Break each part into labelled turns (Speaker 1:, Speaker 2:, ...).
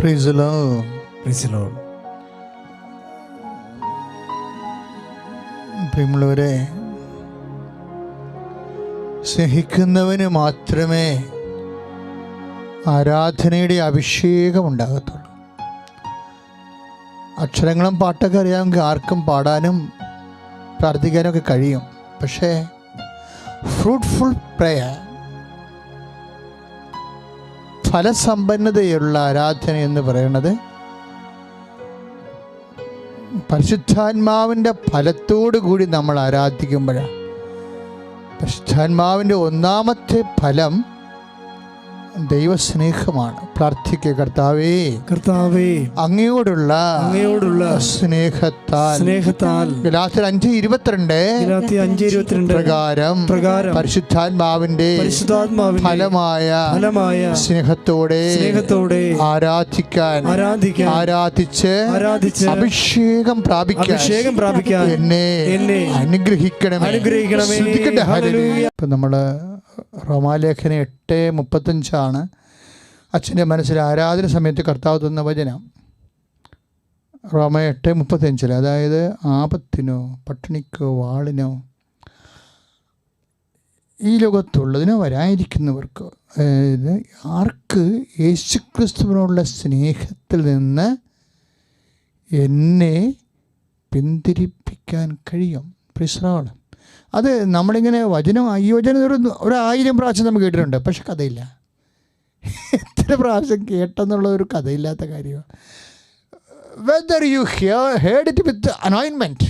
Speaker 1: Praise the Lord.
Speaker 2: Praise the Lord.
Speaker 1: പ്രിയമുള്ളവരെ, സ്നേഹിക്കുന്നവന് മാത്രമേ ആരാധനയുടെ അഭിഷേകം ഉണ്ടാകത്തുള്ളൂ. അക്ഷരങ്ങളും പാട്ടൊക്കെ അറിയാമെങ്കിൽ ആർക്കും പാടാനും പ്രാർത്ഥിക്കാനും ഒക്കെ കഴിയും. പക്ഷേ ഫ്രൂട്ട്ഫുൾ പ്രേയർ, ഫലസമ്പന്നതയുള്ള ആരാധന എന്ന് പറയുന്നത് പരിശുദ്ധാത്മാവിൻ്റെ ഫലത്തോടു കൂടി നമ്മൾ ആരാധിക്കുമ്പോഴാണ്. പരിശുദ്ധാത്മാവിൻ്റെ ഒന്നാമത്തെ ഫലം ദൈവസ്നേഹമാണ്. പ്രാർത്ഥിക്കുക, കർത്താവേ,
Speaker 2: കർത്താവേ,
Speaker 1: അങ്ങയോടുള്ള സ്നേഹത്താൽ ഗലാത്യർ 5:22 പ്രകാരം പരിശുദ്ധാത്മാവിന്റെ ഫലമായ സ്നേഹത്തോടെ ആരാധിച്ച് അഭിഷേകം പ്രാപിക്കാൻ എന്നെ അനുഗ്രഹിക്കണമേ. ഇപ്പം നമ്മള് റോമാലേഖനം 8:35 അച്ഛൻ്റെ മനസ്സിൽ ആരാധന സമയത്ത് കർത്താവ് തന്ന വചനം. റോമ 8:35, അതായത് ആപത്തിനോ പട്ടിണിക്കോ വാളിനോ ഈ ലോകത്തുള്ളതിനോ വരാനിരിക്കുന്നവർക്കോ, അതായത് ആർക്ക് യേശുക്രിസ്തുവിനുള്ള സ്നേഹത്തിൽ നിന്ന് എന്നെ പിന്തിരിപ്പിക്കാൻ കഴിയും. പ്രിസ്റാണ്. അത് നമ്മളിങ്ങനെ വചനം ഈ വചനം ഒരു 1000 പ്രാവശ്യം നമ്മൾ കേട്ടിട്ടുണ്ട്, പക്ഷെ കഥയില്ല. എത്ര പ്രാവശ്യം കേട്ടെന്നുള്ള ഒരു കഥയില്ലാത്ത കാര്യമാണ്. Whether you heard it with anointment,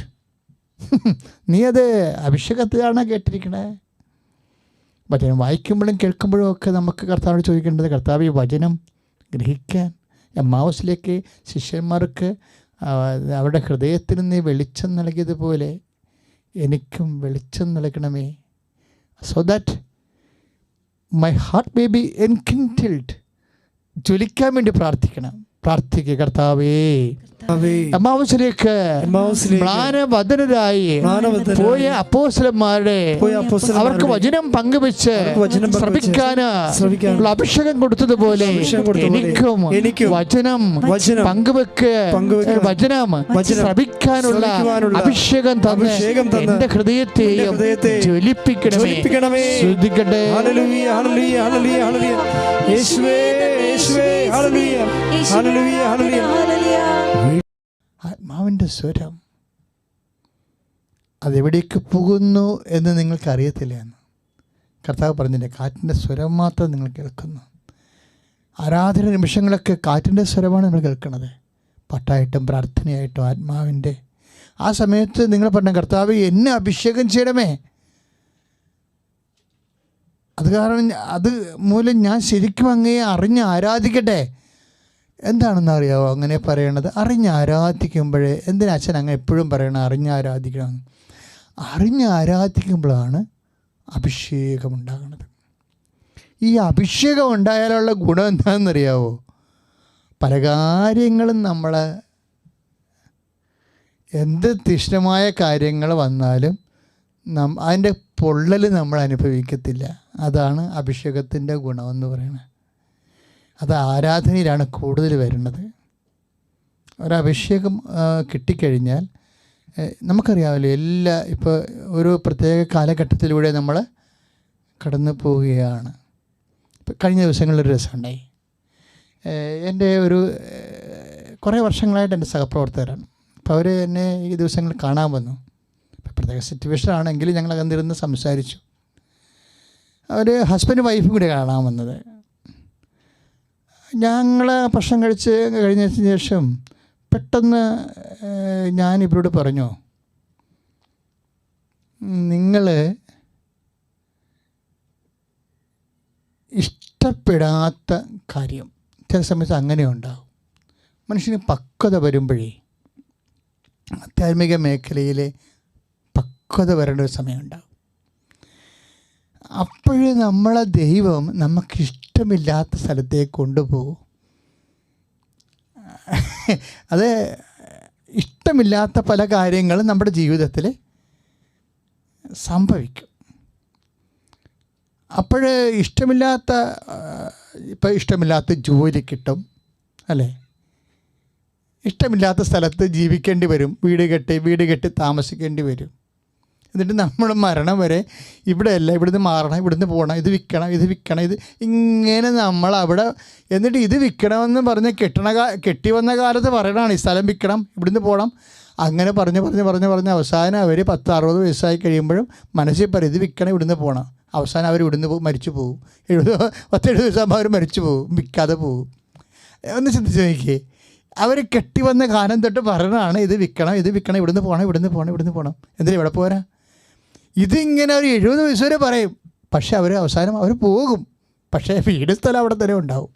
Speaker 1: നീ അത് അഭിഷേകത്തിലാണ് കേട്ടിരിക്കണേ. വചനം വായിക്കുമ്പോഴും കേൾക്കുമ്പോഴും ഒക്കെ നമുക്ക് കർത്താവോട് ചോദിക്കേണ്ടത്, കർത്താവ് ഈ വചനം ഗ്രഹിക്കാൻ എമ്മാവസിലേക്ക് ശിഷ്യന്മാർക്ക് അവരുടെ ഹൃദയത്തിൽ നീ വെളിച്ചം നൽകിയതുപോലെ എനിക്കും വെളിച്ചം നൽകണമേ. So that my heart may be enkindled. ജ്വലിക്കാൻ വേണ്ടി പ്രാർത്ഥിക്കുക, കർത്താവേ, എമ്മാവസിലേക്ക് മ്ലാനവദനരായി പോയ അപ്പോസ്തലന്മാരുടെ അവർക്ക് വചനം പങ്കുവെച്ച് ശ്രമിക്കാന് അഭിഷേകം കൊടുത്തതുപോലെ എനിക്കും വചനം വചനം ശ്രമിക്കാനുള്ള അഭിഷേകം തന്ന് എന്റെ ഹൃദയത്തെയും ജ്വലിപ്പിക്കണമേ. ശ്രദ്ധിക്കട്ടെ. ആത്മാവിൻ്റെ സ്വരം അതെവിടേക്ക് പോകുന്നു എന്ന് നിങ്ങൾക്കറിയത്തില്ല എന്ന് കർത്താവ് പറഞ്ഞില്ലേ. കാറ്റിൻ്റെ സ്വരം മാത്രം നിങ്ങൾ കേൾക്കുന്നു. ആരാധന നിമിഷങ്ങളൊക്കെ കാറ്റിൻ്റെ സ്വരമാണ് നിങ്ങൾ കേൾക്കുന്നത്. പാട്ടായിട്ടും പ്രാർത്ഥനയായിട്ടും ആത്മാവിൻ്റെ ആ സമയത്ത് നിങ്ങൾ പറഞ്ഞ, കർത്താവ് എന്നെ അഭിഷേകം ചെയ്യണമേ. അത് കാരണം അത് മൂലം ഞാൻ ശരിക്കും അങ്ങയെ അറിഞ്ഞ് ആരാധിക്കട്ടെ. എന്താണെന്ന് അറിയാമോ അങ്ങനെ പറയണത്? അറിഞ്ഞ് ആരാധിക്കുമ്പോഴേ, എന്തിനാ അച്ഛൻ അങ്ങനെ എപ്പോഴും പറയണം അറിഞ്ഞ് ആരാധിക്കണം? അറിഞ്ഞ് ആരാധിക്കുമ്പോഴാണ് അഭിഷേകം ഉണ്ടാകുന്നത്. ഈ അഭിഷേകം ഉണ്ടായാലുള്ള ഗുണം എന്താണെന്നറിയാവോ? പല കാര്യങ്ങളും നമ്മൾ എന്ത് തീഷ്ണമായ കാര്യങ്ങൾ വന്നാലും അതിൻ്റെ പൊള്ളൽ നമ്മൾ അനുഭവിക്കത്തില്ല. അതാണ് അഭിഷേകത്തിൻ്റെ ഗുണമെന്ന് പറയുന്നത്. അത് ആരാധനയിലാണ് കൂടുതൽ വരുന്നത്. ഒരഭിഷേകം കിട്ടിക്കഴിഞ്ഞാൽ നമുക്കറിയാമല്ലോ, ഇപ്പോൾ ഒരു പ്രത്യേക കാലഘട്ടത്തിലൂടെ നമ്മൾ കടന്നു പോവുകയാണ്. ഇപ്പം കഴിഞ്ഞ ദിവസങ്ങളിലൊരു രസമുണ്ടായി. എൻ്റെ കുറേ വർഷങ്ങളായിട്ട് എൻ്റെ സഹപ്രവർത്തകരാണ്. അപ്പോൾ അവർ എന്നെ ഈ ദിവസങ്ങൾ കാണാൻ വന്നു. പ്രത്യേക സിറ്റുവേഷൻ ആണെങ്കിൽ ഞങ്ങൾ അകന്നിരുന്ന് സംസാരിച്ചു. അവർ ഹസ്ബൻഡ് വൈഫും കൂടി കാണാൻ വന്നത്. ഞങ്ങൾ ഭക്ഷണം കഴിഞ്ഞതിന് ശേഷം പെട്ടെന്ന് ഞാൻ ഇവരോട് പറഞ്ഞു, നിങ്ങൾ ഇഷ്ടപ്പെടാത്ത കാര്യം ചില സമയത്ത് അങ്ങനെ ഉണ്ടാകും. മനുഷ്യന് പക്വത വരുമ്പോഴേ, ആധ്യാത്മിക മേഖലയിലെ പക്വത വരേണ്ട ഒരു സമയമുണ്ടാകും. അപ്പോഴേ നമ്മളെ ദൈവം നമുക്കിഷ്ടമില്ലാത്ത സ്ഥലത്തേക്ക് കൊണ്ടുപോകും. അത് ഇഷ്ടമില്ലാത്ത പല കാര്യങ്ങളും നമ്മുടെ ജീവിതത്തിൽ സംഭവിക്കും. അപ്പോൾ ഇഷ്ടമില്ലാത്ത ജോലി കിട്ടും, അല്ലേ? ഇഷ്ടമില്ലാത്ത സ്ഥലത്ത് ജീവിക്കേണ്ടി വരും, വീട് കെട്ടി താമസിക്കേണ്ടി വരും. എന്നിട്ട് നമ്മൾ മരണം വരെ ഇവിടെയല്ല, ഇവിടുന്ന് മാറണം, ഇവിടുന്ന് പോകണം, ഇത് വിൽക്കണം, ഇത് ഇങ്ങനെ നമ്മൾ അവിടെ. എന്നിട്ട് ഇത് വിൽക്കണമെന്ന് പറഞ്ഞ് കെട്ടി വന്ന കാലത്ത് പറയണതാണ് ഈ സ്ഥലം വിൽക്കണം, ഇവിടുന്ന് പോകണം. അങ്ങനെ പറഞ്ഞ് അവസാനം അവർ 10-60 വയസ്സായി കഴിയുമ്പോഴും മനസ്സിൽ പറയും ഇത് വിൽക്കണം, ഇവിടുന്ന് പോകണം. അവസാനം അവർ ഇവിടുന്ന് മരിച്ചു പോകും. 10-70 വയസ്സാകുമ്പോൾ അവർ മരിച്ചു പോകും, വിൽക്കാതെ പോകും. ഒന്ന് ചിന്തിച്ച് നോക്കിയേ. അവർ കെട്ടി വന്ന കാലം തൊട്ട് പറയണതാണ് ഇത് വിൽക്കണം, ഇവിടുന്ന് പോകണം. എന്തിനാ ഇവിടെ പോരാ? ഇതിങ്ങനെ ഒരു 70 വയസ്സ് വരെ പറയും. പക്ഷേ അവസാനം അവർ പോകും. പക്ഷേ വീട് സ്ഥലം അവിടെ തന്നെ ഉണ്ടാവും.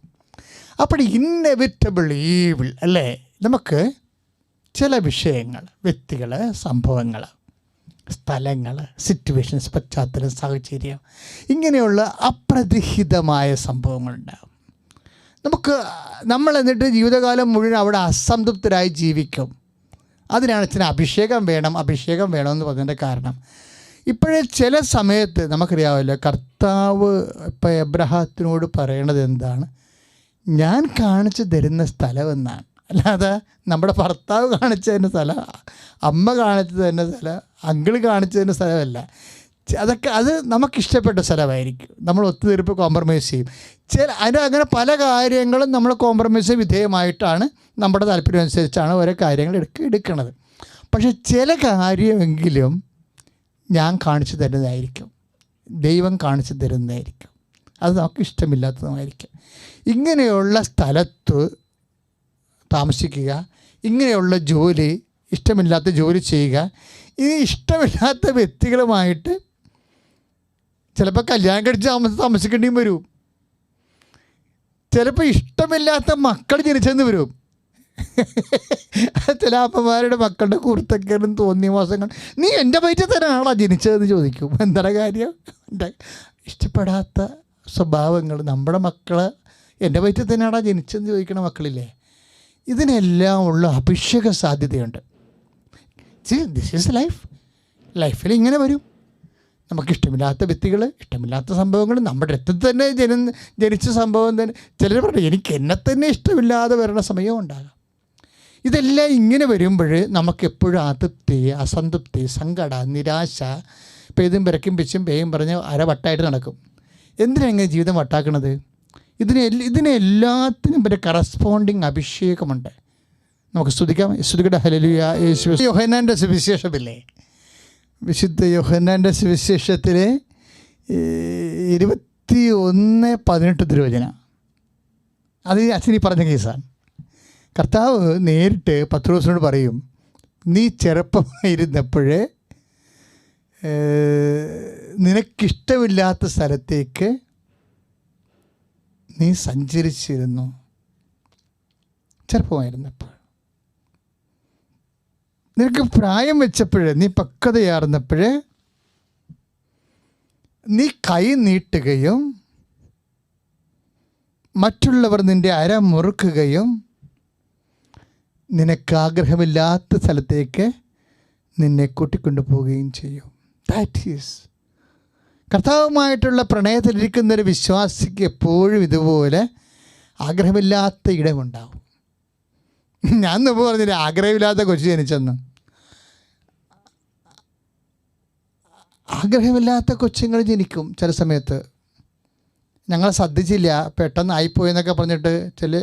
Speaker 1: അപ്പോൾ ഇന്നെവിറ്റബിൾ ഈവിൾ അല്ലേ? നമുക്ക് ചില വിഷയങ്ങൾ, വ്യക്തികൾ, സംഭവങ്ങൾ, സ്ഥലങ്ങൾ, സിറ്റുവേഷൻസ്, പശ്ചാത്തലം, സാഹചര്യം, ഇങ്ങനെയുള്ള അപ്രതിഹിതമായ സംഭവങ്ങളുണ്ടാകും. നമ്മൾ എന്നിട്ട് ജീവിതകാലം മുഴുവൻ അവിടെ അസംതൃപ്തരായി ജീവിക്കും. അതിനാണ് അച്ഛന് അഭിഷേകം വേണമെന്ന് പറഞ്ഞതിൻ്റെ കാരണം. ഇപ്പോഴേ ചില സമയത്ത് നമുക്കറിയാമല്ലോ, കർത്താവ് ഇപ്പോൾ എബ്രഹാത്തിനോട് പറയണത് എന്താണ്? ഞാൻ കാണിച്ചു തരുന്ന സ്ഥലമെന്നാണ്. അല്ലാതെ നമ്മുടെ ഭർത്താവ് കാണിച്ചു തരുന്ന സ്ഥലം, അമ്മ കാണിച്ചു തരുന്ന സ്ഥലം, അങ്കിള് കാണിച്ചു തരുന്ന സ്ഥലമല്ല. അത് നമുക്കിഷ്ടപ്പെട്ട സ്ഥലമായിരിക്കും. നമ്മൾ ഒത്തുതീർപ്പ് കോംപ്രമൈസ് ചെയ്യും. അങ്ങനെ പല കാര്യങ്ങളും നമ്മൾ കോംപ്രമൈസ് വിധേയമായിട്ടാണ്, നമ്മുടെ താല്പര്യം അനുസരിച്ചാണ് ഓരോ കാര്യങ്ങൾ എടുക്കുന്നത്. പക്ഷെ ചില കാര്യമെങ്കിലും ഞാൻ കാണിച്ചു തരുന്നതായിരിക്കും, ദൈവം കാണിച്ചു തരുന്നതായിരിക്കും. അത് നമുക്ക് ഇഷ്ടമില്ലാത്തതുമായിരിക്കും. ഇങ്ങനെയുള്ള സ്ഥലത്ത് താമസിക്കുക, ഇങ്ങനെയുള്ള ജോലി, ഇഷ്ടമില്ലാത്ത ജോലി ചെയ്യുക, ഇനി ഇഷ്ടമില്ലാത്ത വ്യക്തികളുമായിട്ട് ചിലപ്പോൾ കല്യാണം കഴിച്ച് താമസിക്കേണ്ടിയും വരും. ചിലപ്പോൾ ഇഷ്ടമില്ലാത്ത മക്കൾ ജനിച്ചെന്ന് വരും. ചില അമ്മമാരുടെ മക്കളുടെ കുരുത്തക്കേടും തോന്നിയ മാസങ്ങൾ, നീ എൻ്റെ വയറ്റിൽ തന്നെയാണോ ജനിച്ചതെന്ന് ചോദിക്കും. എന്താണ് കാര്യം? എൻ്റെ ഇഷ്ടപ്പെടാത്ത സ്വഭാവങ്ങൾ, നമ്മുടെ മക്കൾ എൻ്റെ വയറ്റിൽ തന്നെയാണോ ജനിച്ചതെന്ന് ചോദിക്കണ മക്കളില്ലേ? ഇതിനെല്ലാം ഉള്ള അഭിഷേക സാധ്യതയുണ്ട്. ദിസ് ഈസ് ലൈഫിൽ ഇങ്ങനെ വരും. നമുക്കിഷ്ടമില്ലാത്ത വ്യക്തികൾ, ഇഷ്ടമില്ലാത്ത സംഭവങ്ങൾ, നമ്മുടെ രക്തത്തിൽ തന്നെ ജനിച്ച സംഭവം തന്നെ. ചിലർ പറയും എനിക്ക് എന്നെ തന്നെ ഇഷ്ടമില്ലാതെ വരുന്ന സമയവും ഉണ്ടാകാം. ഇതെല്ലാം ഇങ്ങനെ വരുമ്പോൾ നമുക്കെപ്പോഴും അതൃപ്തി, അസംതൃപ്തി, സങ്കടം, നിരാശ, പെയ്തും പിറക്കും പിച്ചും പേയും പറഞ്ഞ് അരവട്ടായിട്ട് നടക്കും. എന്തിനാണ് ഇങ്ങനെ ജീവിതം വട്ടാക്കണത്? ഇതിനെല്ലാത്തിനും ഒരു കറസ്പോണ്ടിങ് അഭിഷേകമുണ്ട്. നമുക്ക് സ്തുതിക്കട്ടെ. ഹല്ലേലൂയ. യേശു. യോഹന്നാൻ്റെ സുവിശേഷമില്ലേ, വിശുദ്ധ യോഹന്നാൻ്റെ സുവിശേഷത്തിലെ 21:18 തിരുവചനം, അത് അച്ഛനീ പറഞ്ഞ കേസാണ്. കർത്താവ് നേരിട്ട് പത്രോസിനോട് പറയും, നീ ചെറുപ്പമായിരുന്നപ്പോഴേ നിനക്കിഷ്ടമില്ലാത്ത സ്ഥലത്തേക്ക് നീ സഞ്ചരിച്ചിരുന്നു. ചെറുപ്പമായിരുന്നപ്പോൾ, നിനക്ക് പ്രായം വെച്ചപ്പോഴേ, നീ പക്വതയാർന്നപ്പോഴേ നീ കൈ നീട്ടുകയും മറ്റുള്ളവർ നിൻ്റെ അര മുറുക്കുകയും നിനക്ക് ആഗ്രഹമില്ലാത്ത സ്ഥലത്തേക്ക് നിന്നെ കൂട്ടിക്കൊണ്ടു പോവുകയും ചെയ്യും. ദാറ്റ് ഈസ് കർത്താവുമായിട്ടുള്ള പ്രണയത്തിലിരിക്കുന്നൊരു വിശ്വാസിക്ക് എപ്പോഴും ഇതുപോലെ ആഗ്രഹമില്ലാത്ത ഇടമുണ്ടാവും. ഞാൻ മുമ്പ് പറഞ്ഞില്ല, ആഗ്രഹമില്ലാത്ത കൊച്ചു ജനിച്ചെന്ന്. ആഗ്രഹമില്ലാത്ത കൊച്ചുങ്ങൾ ജനിക്കും ചില സമയത്ത്. ഞങ്ങൾ ശ്രദ്ധിച്ചില്ല, പെട്ടെന്ന് ആയിപ്പോയെന്നൊക്കെ പറഞ്ഞിട്ട്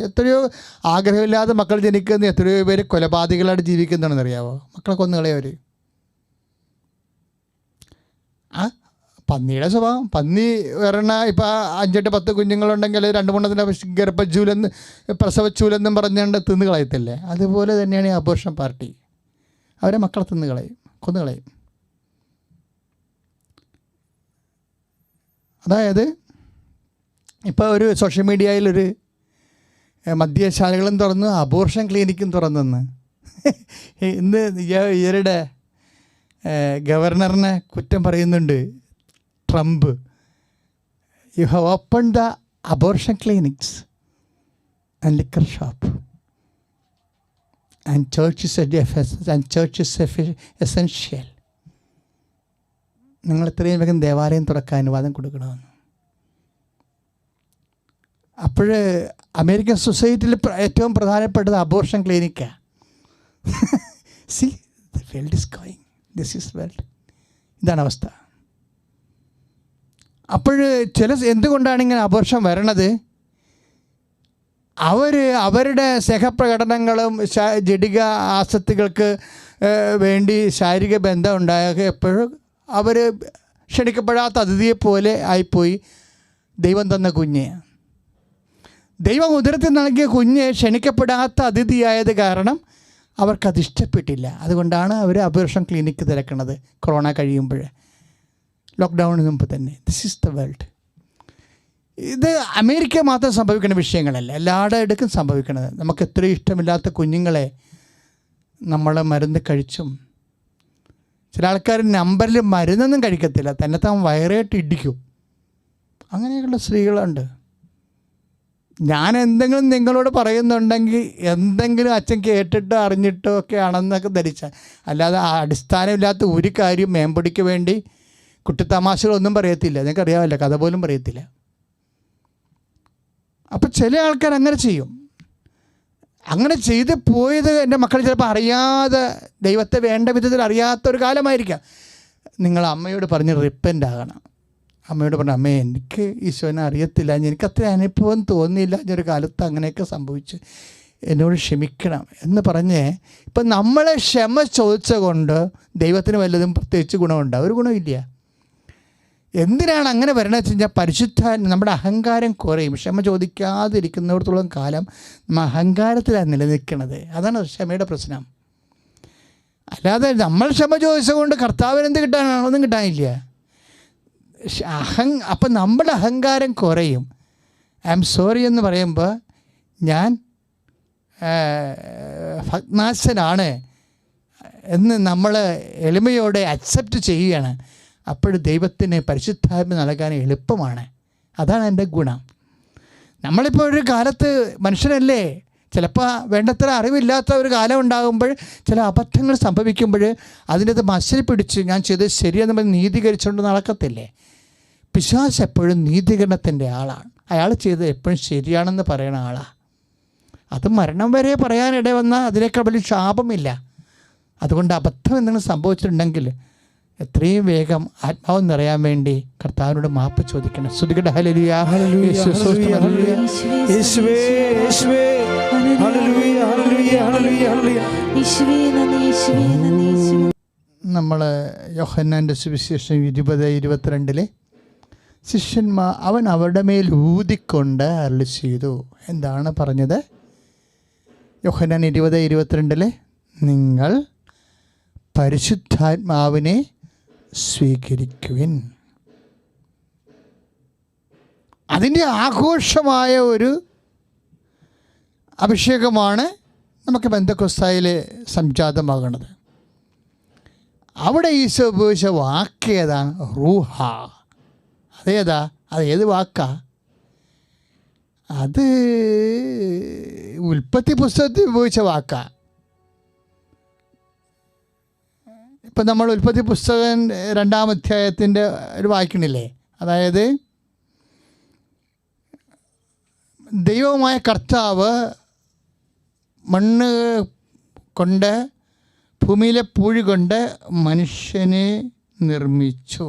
Speaker 1: എത്രയോ ആഗ്രഹമില്ലാത്ത മക്കൾ ജനിക്കുന്ന എത്രയോ പേര് കൊലപാതകളായിട്ട് ജീവിക്കുന്നതാണെന്നറിയാമോ? മക്കളെ കൊന്നുകളയവർ. പന്നിയുടെ സ്വഭാവം, പന്നി വരണ ഇപ്പം 5-10 കുഞ്ഞുങ്ങളുണ്ടെങ്കിൽ 2-3 ഗർഭച്ചൂലെന്ന് പ്രസവച്ചൂലെന്നും പറഞ്ഞുകൊണ്ട് തിന്നു കളയത്തില്ലേ? അതുപോലെ തന്നെയാണ് ഈ അബോർഷൻ പാർട്ടി. അവരെ മക്കളെ കൊന്നുകളയും. അതായത് ഇപ്പോൾ ഒരു സോഷ്യൽ മീഡിയയിലൊരു മദ്യശാലകളും തുറന്നു, അബോർഷൻ ക്ലിനിക്കും തുറന്നെന്ന്. ഇന്ന് ഇവരുടെ ഗവർണറിനെ കുറ്റം പറയുന്നുണ്ട് Trump. You have open the abortion clinics and liquor shop and church is essential. നിങ്ങൾ എത്രയും വേഗം ദേവാലയം തുറക്കാൻ അനുവാദം കൊടുക്കണമെന്ന്. അപ്പോൾ അമേരിക്കൻ സൊസൈറ്റിയിൽ ഏറ്റവും പ്രധാനപ്പെട്ടത് അബോർഷൻ ക്ലിനിക്കാണ്. See the world is going, this is world. ഇതാണ് അവസ്ഥ. അപ്പോൾ എന്തുകൊണ്ടാണ് ഇങ്ങനെ അബോർഷൻ വരണത്? അവരുടെ സഹപ്രകടനങ്ങളും ജഡിക ആസക്തികൾക്ക് വേണ്ടി ശാരീരിക ബന്ധം ഉണ്ടായ എപ്പോഴും അവർ ക്ഷണിക്കപ്പെടാത്ത അതിഥിയെപ്പോലെ ആയിപ്പോയി. ദൈവം തന്ന കുഞ്ഞ്, ദൈവം ഉദരത്തിൽ നൽകിയ കുഞ്ഞ് ക്ഷണിക്കപ്പെടാത്ത അതിഥിയായത് കാരണം അവർക്കത് ഇഷ്ടപ്പെട്ടില്ല. അതുകൊണ്ടാണ് അവർ അബോർഷൻ ക്ലിനിക്ക് തിരക്കണത് കൊറോണ കഴിയുമ്പോൾ, ലോക്ക്ഡൗണിന് മുമ്പ് തന്നെ. This is the world. ഇത് അമേരിക്ക മാത്രം സംഭവിക്കുന്ന വിഷയങ്ങളല്ല, എല്ലായിടത്തും സംഭവിക്കണത്. നമുക്ക് എത്രയും ഇഷ്ടമില്ലാത്ത കുഞ്ഞുങ്ങളെ നമ്മൾ മരുന്ന് കഴിച്ചും, ചില ആൾക്കാർ നമ്പറിൽ മരുന്നൊന്നും കഴിക്കത്തില്ല, തന്നെത്താൻ വയറായിട്ട് ഇടിക്കും. അങ്ങനെയൊക്കെയുള്ള സ്ത്രീകളുണ്ട്. ഞാൻ എന്തെങ്കിലും നിങ്ങളോട് പറയുന്നുണ്ടെങ്കിൽ എന്തെങ്കിലും അച്ഛൻ കേട്ടിട്ടോ അറിഞ്ഞിട്ടോ ഒക്കെ ആണെന്നൊക്കെ ധരിച്ചാൽ, അല്ലാതെ അടിസ്ഥാനമില്ലാത്ത ഒരു കാര്യം മേമ്പൊടിക്ക് വേണ്ടി കുട്ടിത്തമാശകളൊന്നും പറയത്തില്ല. നിങ്ങൾക്കറിയാമല്ലോ, കഥ പോലും പറയത്തില്ല. അപ്പം ചില ആൾക്കാർ അങ്ങനെ ചെയ്യും. അങ്ങനെ ചെയ്ത് പോയത് എൻ്റെ മക്കൾ ചിലപ്പോൾ അറിയാതെ, ദൈവത്തെ വേണ്ട വിധത്തിൽ അറിയാത്തൊരു കാലമായിരിക്കാം. നിങ്ങൾ അമ്മയോട് പറഞ്ഞ് റിപ്പൻ്റ് ആകണം. അമ്മയോട് പറഞ്ഞു, അമ്മേ എനിക്ക് ഈശോനെ അറിയത്തില്ല, എനിക്കത്ര അനുഭവം തോന്നിയില്ല, ഞാനൊരു കാലത്ത് അങ്ങനെയൊക്കെ സംഭവിച്ചു, എന്നോട് ക്ഷമിക്കണം എന്ന് പറഞ്ഞ്. ഇപ്പം നമ്മളെ ക്ഷമ ചോദിച്ച കൊണ്ട് ദൈവത്തിന് വല്ലതും പ്രത്യേകിച്ച് ഗുണമുണ്ടോ? ഒരു ഗുണമില്ല. എന്തിനാണ് അങ്ങനെ വരണമെന്ന് വെച്ച് കഴിഞ്ഞാൽ പരിശുദ്ധ നമ്മുടെ അഹങ്കാരം കുറയും. ക്ഷമ ചോദിക്കാതിരിക്കുന്നിടത്തോളം കാലം നമ്മൾ അഹങ്കാരത്തിലാണ് നിലനിൽക്കുന്നത്. അതാണ് ക്ഷമയുടെ പ്രശ്നം. അല്ലാതെ നമ്മൾ ക്ഷമ ചോദിച്ചതുകൊണ്ട് കർത്താവിന് എന്ത് കിട്ടാനാണ്? ഒന്നും കിട്ടാനില്ല. അപ്പം നമ്മുടെ അഹങ്കാരം കുറയും. ഐ ആം സോറി എന്ന് പറയുമ്പോൾ ഞാൻ ഭഗ്നാശനാണ് എന്ന് നമ്മൾ എളിമയോടെ അക്സെപ്റ്റ് ചെയ്യുകയാണ്. അപ്പോൾ ദൈവത്തിന് പരിശുദ്ധാത്മ നൽകാൻ എളുപ്പമാണ്. അതാണ് എൻ്റെ ഗുണം. നമ്മളിപ്പോൾ ഒരു കാലത്ത് മനുഷ്യരല്ലേ, ചിലപ്പോൾ വേണ്ടത്ര അറിവില്ലാത്ത ഒരു കാലം ഉണ്ടാകുമ്പോൾ ചില അബദ്ധങ്ങൾ സംഭവിക്കുമ്പോൾ അതിനകത്ത് മത്സരം പിടിച്ച് ഞാൻ ചെയ്തത് ശരിയെന്ന് പറഞ്ഞ് നീതീകരിച്ചുകൊണ്ട് നടക്കത്തില്ലേ. പിശാച് എപ്പോഴും നീതീകരണത്തിൻ്റെ ആളാണ്. അയാൾ ചെയ്തത് എപ്പോഴും ശരിയാണെന്ന് പറയുന്ന ആളാണ്. അത് മരണം വരെ പറയാനിട വന്നാൽ അതിനേക്കാൾ വലിയ ശാപമില്ല. അതുകൊണ്ട് അബദ്ധം എന്തെങ്കിലും സംഭവിച്ചിട്ടുണ്ടെങ്കിൽ എത്രയും വേഗം ആത്മാവ് നിറയാൻ വേണ്ടി കർത്താവിനോട് മാപ്പ് ചോദിക്കണം. സ്തുതിക്കട്ടെ. ഹല്ലേലൂയ, ഹല്ലേലൂയ, യേശുവേ, യേശുവേ, യേശുവേ, ഹല്ലേലൂയ, ഹല്ലേലൂയ, ഹല്ലേലൂയ. നമ്മൾ യോഹന്നാൻ്റെ സുവിശേഷം 20:22 ശിഷ്യന്മാർ അവൻ അവരുടെ മേൽ ഊതിക്കൊണ്ട് അരുളി ചെയ്തു. എന്താണ് പറഞ്ഞത്? യോഹന്നാൻ 20:22 നിങ്ങൾ പരിശുദ്ധാത്മാവിനെ സ്വീകരിക്കുവിൻ. അതിൻ്റെ ആഘോഷമായ ഒരു അഭിഷേകമാണ് നമുക്ക് പെന്തക്കോസ്തായിൽ സംജാതമാകുന്നത്. അവിടെ ഈശോ ഉപയോഗിച്ച വാക്ക് ഏതാണ്? റൂഹ. അതേതാ? അത് ഏത് വാക്കാ? അത് ഉൽപ്പത്തി പുസ്തകത്തിൽ ഉപയോഗിച്ച വാക്കാ. ഇപ്പം നമ്മൾ ഉൽപ്പത്തി പുസ്തകം 2-ാം അധ്യായത്തിൻ്റെ ഒരു വായിക്കണില്ലേ? അതായത് ദൈവമായ കർത്താവ് മണ്ണ് കൊണ്ട്, ഭൂമിയിലെ പൂഴി കൊണ്ട് മനുഷ്യനെ നിർമ്മിച്ചു.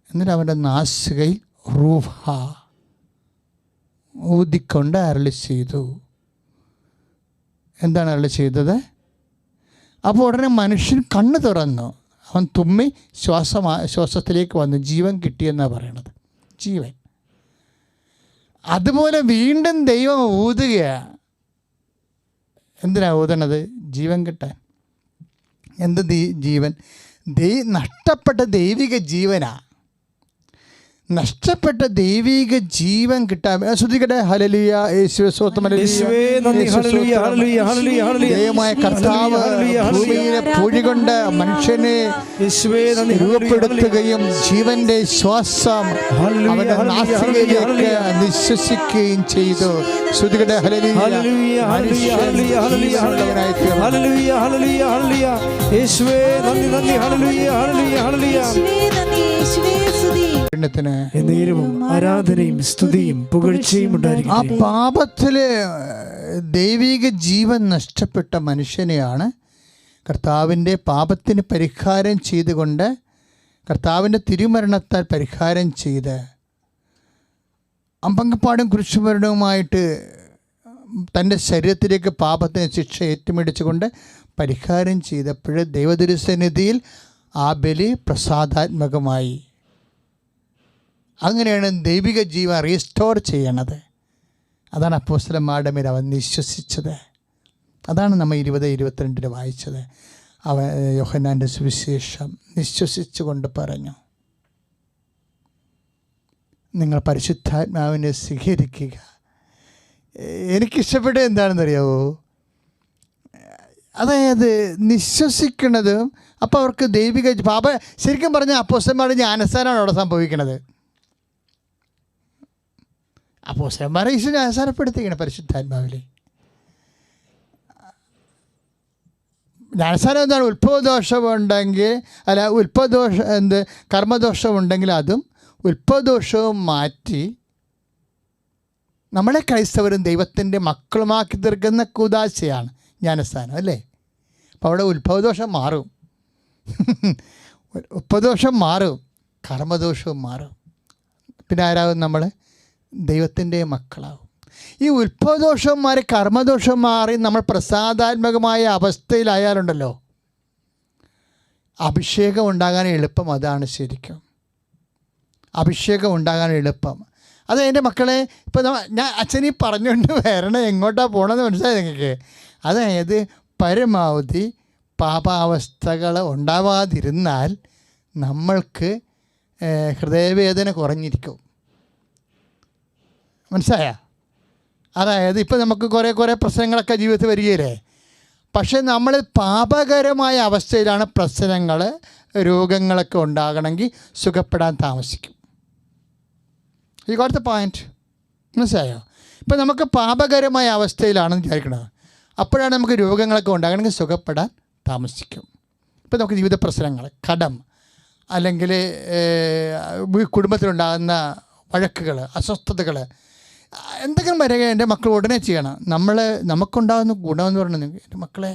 Speaker 1: എന്നിട്ട് അവൻ്റെ നാസികയിൽ റൂഹ ഊതിക്കൊണ്ട് അരുളി ചെയ്തു. എന്താണ് അരുളി ചെയ്തത്? അപ്പോൾ ഉടനെ മനുഷ്യൻ കണ്ണ് തുറന്നു, അവൻ തുമ്മി ശ്വാസത്തിലേക്ക് വന്നു, ജീവൻ കിട്ടിയെന്നാണ് പറയണത്. ജീവൻ. അതുപോലെ വീണ്ടും ദൈവം ഊതുകയാണ്. എന്തിനാണ് ഊതണത്? ജീവൻ കിട്ടാൻ. എന്ത് ജീവൻ? നഷ്ടപ്പെട്ട ദൈവിക ജീവനാ. നഷ്ടപ്പെട്ട ദൈവിക ജീവൻ കിട്ടാൻ ശ്രദ്ധിക്കട്ടെ. ഹല്ലേലൂയ, യേശുവേ സ്തോത്രം, ദൈവമായ കർത്താവ് ഭൂമിയിലെ പൂഴി കൊണ്ട് മനുഷ്യനെ രൂപപ്പെടുത്തുകയും ജീവന്റെ ശ്വാസം അവന്റെ നാസികയിലേക്ക് നിശ്വസിക്കുകയും ചെയ്തു. ശ്രദ്ധിക്കട്ടെ. കാരുണ്യത്തിന്
Speaker 2: എന്നേരവും ആരാധനയും സ്തുതിയും പുകഴ്ചയും ഉണ്ടായിരിക്കും.
Speaker 1: ആ പാപത്തില് ദൈവിക ജീവൻ നഷ്ടപ്പെട്ട മനുഷ്യനെയാണ് കർത്താവിൻ്റെ പാപത്തിന് പരിഹാരം ചെയ്തുകൊണ്ട്, കർത്താവിൻ്റെ തിരുമരണത്താൽ പരിഹാരം ചെയ്ത് അമ്പങ്കപ്പാടും കുരിശുമരണവുമായിട്ട് തൻ്റെ ശരീരത്തിലേക്ക് പാപത്തിന് ശിക്ഷ ഏറ്റുമേടിച്ചുകൊണ്ട് പരിഹാരം ചെയ്തപ്പോൾ ദൈവതിരുസന്നിധിയിൽ ആ ബലി പ്രസാദാത്മകമായി. അങ്ങനെയാണ് ദൈവിക ജീവൻ റീസ്റ്റോർ ചെയ്യണത്. അതാണ് അപ്പോസ്തലന്മാരുടെ മേൽ അവൻ വിശ്വസിച്ചത്. അതാണ് നമ്മൾ 20-22 വായിച്ചത്. അവൻ യോഹന്നാൻ്റെ സുവിശേഷം വിശ്വസിച്ചുകൊണ്ട് പറഞ്ഞു, നിങ്ങൾ പരിശുദ്ധാത്മാവിനെ സ്വീകരിക്കുക. എനിക്കിഷ്ടപ്പെട്ട എന്താണെന്നറിയാവോ? അതായത് വിശ്വസിക്കുന്നതും അപ്പോൾ അവർക്ക് ദൈവിക ശരിക്കും പറഞ്ഞാൽ അപ്പോസ്തലന്മാരുടെ ജ്ഞാനസ്നാനമാണ് അവിടെ സംഭവിക്കുന്നത്. അപ്പോസ്തലന്മാരെ ഈശോ ജ്ഞാനസ്നാനപ്പെടുത്തിക്കണം പരിശുദ്ധാത്മാവിൽ. ജ്ഞാനസ്നാനം എന്താണ്? ഉത്ഭവദോഷമുണ്ടെങ്കിൽ കർമ്മദോഷമുണ്ടെങ്കിൽ അതും ഉത്ഭവദോഷവും മാറ്റി നമ്മളെ ക്രൈസ്തവരും ദൈവത്തിൻ്റെ മക്കളുമാക്കി തീർക്കുന്ന കൂദാശയാണ് ജ്ഞാനസ്നാനം, അല്ലേ? അപ്പോൾ അവിടെ ഉത്ഭവദോഷം മാറും, ഉത്ഭവദോഷം മാറും, കർമ്മദോഷവും മാറും. പിന്നെ ആരാകും? നമ്മൾ ദൈവത്തിൻ്റെ മക്കളാവും. ഈ ഉത്ഭവദോഷം മാറി കർമ്മദോഷം മാറി നമ്മൾ പ്രസാദാത്മകമായ അവസ്ഥയിലായാലുണ്ടല്ലോ, അഭിഷേകം ഉണ്ടാകാൻ എളുപ്പം. അതാണ് ശരിക്കും അഭിഷേകം ഉണ്ടാകാൻ എളുപ്പം. അത് എൻ്റെ മക്കളെ, ഇപ്പോൾ ഞാൻ അച്ഛനീ പറഞ്ഞുകൊണ്ട് വരണം, എങ്ങോട്ടാണ് പോകണമെന്ന് മനസ്സിലായി നിങ്ങൾക്ക്? അതായത് പരമാവധി പാപാവസ്ഥകൾ ഉണ്ടാവാതിരുന്നാൽ നമ്മൾക്ക് ഹൃദയവേദന കുറഞ്ഞിരിക്കും. മനസ്സിലായ? അതായത് ഇപ്പോൾ നമുക്ക് കുറേ പ്രശ്നങ്ങളൊക്കെ ജീവിതത്തിൽ വരികയില്ലേ? പക്ഷേ നമ്മൾ പാപകരമായ അവസ്ഥയിലാണ് പ്രശ്നങ്ങൾ, രോഗങ്ങളൊക്കെ ഉണ്ടാകണമെങ്കിൽ സുഖപ്പെടാൻ താമസിക്കും. ഈ കൊടുത്ത പോയിന്റ് മനസ്സിലായോ? ഇപ്പം നമുക്ക് പാപകരമായ അവസ്ഥയിലാണെന്ന് വിചാരിക്കണത്, അപ്പോഴാണ് നമുക്ക് രോഗങ്ങളൊക്കെ ഉണ്ടാകണമെങ്കിൽ സുഖപ്പെടാൻ താമസിക്കും. ഇപ്പം നമുക്ക് ജീവിത പ്രശ്നങ്ങൾ, കടം, അല്ലെങ്കിൽ കുടുംബത്തിലുണ്ടാകുന്ന വഴക്കുകൾ, അസ്വസ്ഥതകൾ, എന്തെങ്കിലും വരിക എൻ്റെ മക്കൾ ഉടനെ ചെയ്യണം. നമുക്കുണ്ടാകുന്ന ഗുണമെന്ന് പറഞ്ഞാൽ, എൻ്റെ മക്കളെ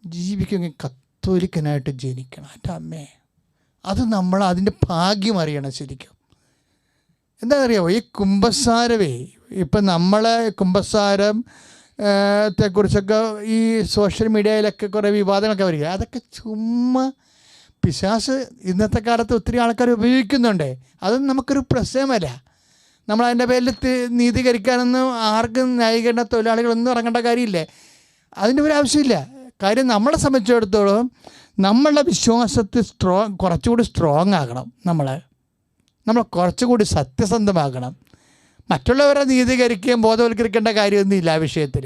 Speaker 1: ജീവിക്കുമെങ്കിൽ കത്തോലിക്കനായിട്ട് ജനിക്കണം. എൻ്റെ അമ്മേ, അത് നമ്മൾ അതിൻ്റെ ഭാഗ്യം അറിയണം ശരിക്കും. എന്താണെന്നറിയാമോ? ഈ കുമ്പസാരമേ, ഇപ്പം നമ്മളെ കുമ്പസാരത്തെക്കുറിച്ചൊക്കെ ഈ സോഷ്യൽ മീഡിയയിലൊക്കെ കുറേ വിവാദങ്ങളൊക്കെ വരിക, അതൊക്കെ ചുമ്മാ പിശാച് ഇന്നത്തെ കാലത്ത് ഒത്തിരി ആൾക്കാർ ഉപയോഗിക്കുന്നുണ്ട്. അതൊന്നും നമുക്കൊരു പ്രശ്നമല്ല. നമ്മളതിൻ്റെ പേരിൽ നീതീകരിക്കാനൊന്നും ആർക്കും ന്യായീകരണ തൊഴിലാളികളൊന്നും ഇറങ്ങേണ്ട കാര്യമില്ലേ? അതിൻ്റെ ഒരു ആവശ്യമില്ല. കാര്യം നമ്മളെ സംബന്ധിച്ചിടത്തോളം നമ്മളുടെ വിശ്വാസത്തിൽ കുറച്ചുകൂടി സ്ട്രോങ് ആകണം. നമ്മൾ കുറച്ചുകൂടി സത്യസന്ധമാകണം. മറ്റുള്ളവരെ നീതീകരിക്കുകയും ബോധവൽക്കരിക്കേണ്ട കാര്യമൊന്നുമില്ല ആ വിഷയത്തിൽ.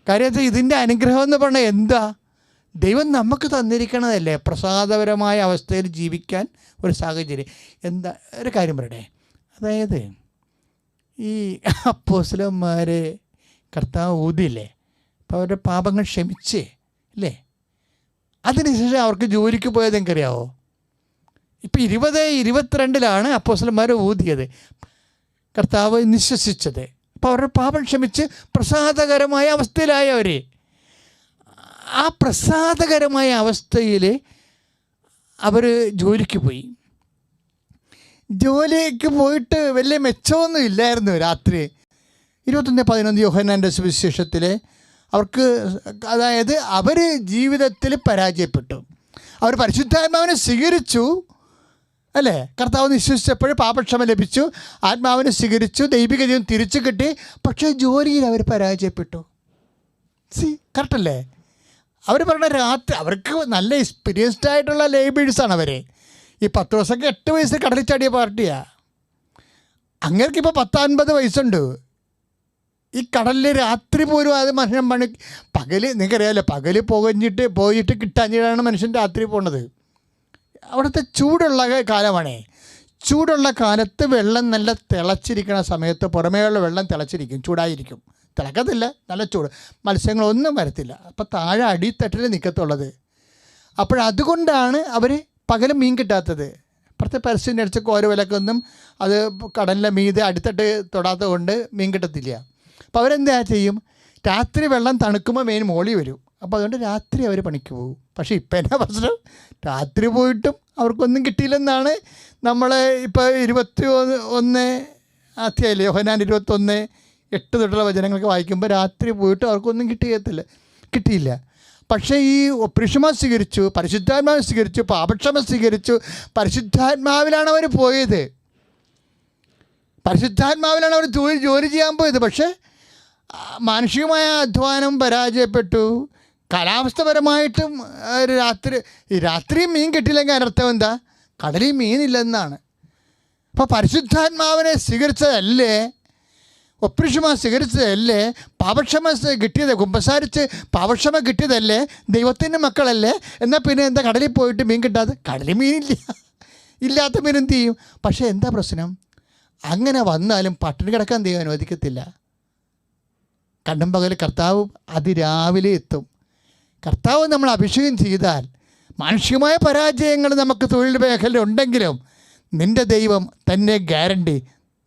Speaker 1: കാര്യത്തിൽ ഇതിൻ്റെ അനുഗ്രഹം എന്ന് പറഞ്ഞാൽ എന്താ? ദൈവം നമുക്ക് തന്നിരിക്കണതല്ലേ പ്രസാദപരമായ അവസ്ഥയിൽ ജീവിക്കാൻ ഒരു സാഹചര്യം. എന്താ ഒരു കാര്യം പറയട്ടെ, അതായത് ഈ അപ്പോസ്തലന്മാരെ കർത്താവ് ഊതിയില്ലേ, അപ്പോൾ അവരുടെ പാപങ്ങൾ ക്ഷമിച്ചേ അല്ലേ? അതിനുശേഷം അവർക്ക് ജോലിക്ക് പോയത് എനിക്കറിയാവോ? ഇപ്പം 20-22 അപ്പോസ്തലന്മാർ ഊതിയത്, കർത്താവ് നിശ്വസിച്ചത്. അപ്പോൾ അവരുടെ പാപം ക്ഷമിച്ച് പ്രസാദകരമായ അവസ്ഥയിലായ അവർ. ആ പ്രസാദകരമായ അവസ്ഥയിൽ അവർ ജോലിക്ക് പോയി. ജോലിക്ക് പോയിട്ട് വലിയ മെച്ചമൊന്നും ഇല്ലായിരുന്നു. രാത്രി 21-11 യോഹന്നാൻ്റെ സുവിശേഷത്തിൽ അവർക്ക്, അതായത് അവർ ജീവിതത്തിൽ പരാജയപ്പെട്ടു. അവർ പരിശുദ്ധാത്മാവിനെ സ്വീകരിച്ചു അല്ലേ? കർത്താവ് വിശ്വസിച്ചപ്പോൾ പാപക്ഷമ ലഭിച്ചു, ആത്മാവിനെ സ്വീകരിച്ചു, ദൈവിക ജീവൻ തിരിച്ചു കിട്ടി. പക്ഷേ ജോലിയിൽ അവർ പരാജയപ്പെട്ടു. കറക്റ്റല്ലേ? അവർ പറഞ്ഞ രാത്രി അവർക്ക് നല്ല എക്സ്പീരിയൻസ്ഡ് ആയിട്ടുള്ള ലേബേഴ്സാണ് അവർ. ഈ 10 ദിവസമൊക്കെ 8 വയസ്സ് കടലിൽ ചാടിയ പാർട്ടിയാണ്. അങ്ങേർക്കിപ്പോൾ 10-50 വയസ്സുണ്ട്. ഈ കടലിൽ രാത്രി പോലും അത് മനുഷ്യൻ പകൽ നിങ്ങൾക്കറിയാമല്ലോ, പകൽ പോയിട്ട് കിട്ടാഞ്ഞിട്ടാണ് മനുഷ്യൻ രാത്രി പോണത്. അവിടുത്തെ ചൂടുള്ള കാലമാണേ. ചൂടുള്ള കാലത്ത് വെള്ളം നല്ല തിളച്ചിരിക്കുന്ന സമയത്ത് പുറമേയുള്ള വെള്ളം തിളച്ചിരിക്കും, ചൂടായിരിക്കും. തിളക്കത്തില്ല, നല്ല ചൂട്, മത്സ്യങ്ങളൊന്നും വരത്തില്ല. അപ്പോൾ താഴെ അടിത്തട്ടിൽ നിൽക്കത്തുള്ളത്. അപ്പോഴതുകൊണ്ടാണ് അവർ പകലും മീൻ കിട്ടാത്തത്. നേരത്തെ പരസ്യം അടിച്ച കോര വിലക്കൊന്നും അത് കടലിലെ മീതെ അടിത്തട്ട് തൊടാത്തത് കൊണ്ട് മീൻ കിട്ടത്തില്ല. അപ്പോൾ അവരെന്താ ചെയ്യും, രാത്രി വെള്ളം തണുക്കുമ്പോൾ മീൻ മോളി വരും. അപ്പോൾ അതുകൊണ്ട് രാത്രി അവർ പണിക്ക് പോകും. പക്ഷേ ഇപ്പം എന്നാ പ്രശ്നം, രാത്രി പോയിട്ടും അവർക്കൊന്നും കിട്ടിയില്ലെന്നാണ് നമ്മൾ ഇപ്പോൾ 21 അധ്യായല്ലേ യോഹന്നാൻ 21:8 തൊട്ടുള്ള വചനങ്ങളൊക്കെ വായിക്കുമ്പോൾ രാത്രി പോയിട്ട് അവർക്കൊന്നും കിട്ടിയില്ല. പക്ഷേ ഈ ഒപ്രിഷമ സ്വീകരിച്ചു, പരിശുദ്ധാത്മാവ് സ്വീകരിച്ചു, പാപക്ഷമ സ്വീകരിച്ചു. പരിശുദ്ധാത്മാവിലാണ് അവർ പോയത്, പരിശുദ്ധാത്മാവിലാണ് അവർ ജോലി ചെയ്യാൻ പോയത്. പക്ഷേ മാനുഷികമായ അധ്വാനം പരാജയപ്പെട്ടു. കാലാവസ്ഥപരമായിട്ടും രാത്രി മീൻ കിട്ടിയില്ലെങ്കിൽ അതിനർത്ഥം എന്താ, കടലിൽ മീനില്ലെന്നാണ്. അപ്പോൾ പരിശുദ്ധാത്മാവിനെ സ്വീകരിച്ചതല്ലേ, ഒപ്രിഷമ സ്വീകരിച്ചതല്ലേ, പാപക്ഷമ കിട്ടിയത്, കുമ്പസാരിച്ച് പാപക്ഷമ കിട്ടിയതല്ലേ, ദൈവത്തിൻ്റെ മക്കളല്ലേ, എന്നാൽ പിന്നെ എന്താ കടലിൽ പോയിട്ട് മീൻ കിട്ടാതെ? കടലിൽ മീനില്ല, ഇല്ലാത്ത മീൻ എന്ത് ചെയ്യും? പക്ഷേ എന്താ പ്രശ്നം, അങ്ങനെ വന്നാലും പട്ടിണി കിടക്കാൻ ദൈവം അനുവദിക്കത്തില്ല. കണ്ടും പകൽ കർത്താവ് അതിരാവിലെ എത്തും. കർത്താവ് നമ്മൾ അഭിഷേകം ചെയ്താൽ മാനുഷികമായ പരാജയങ്ങൾ നമുക്ക് തൊഴിൽ മേഖല ഉണ്ടെങ്കിലും നിൻ്റെ ദൈവം തന്നെ ഗ്യാരണ്ടി,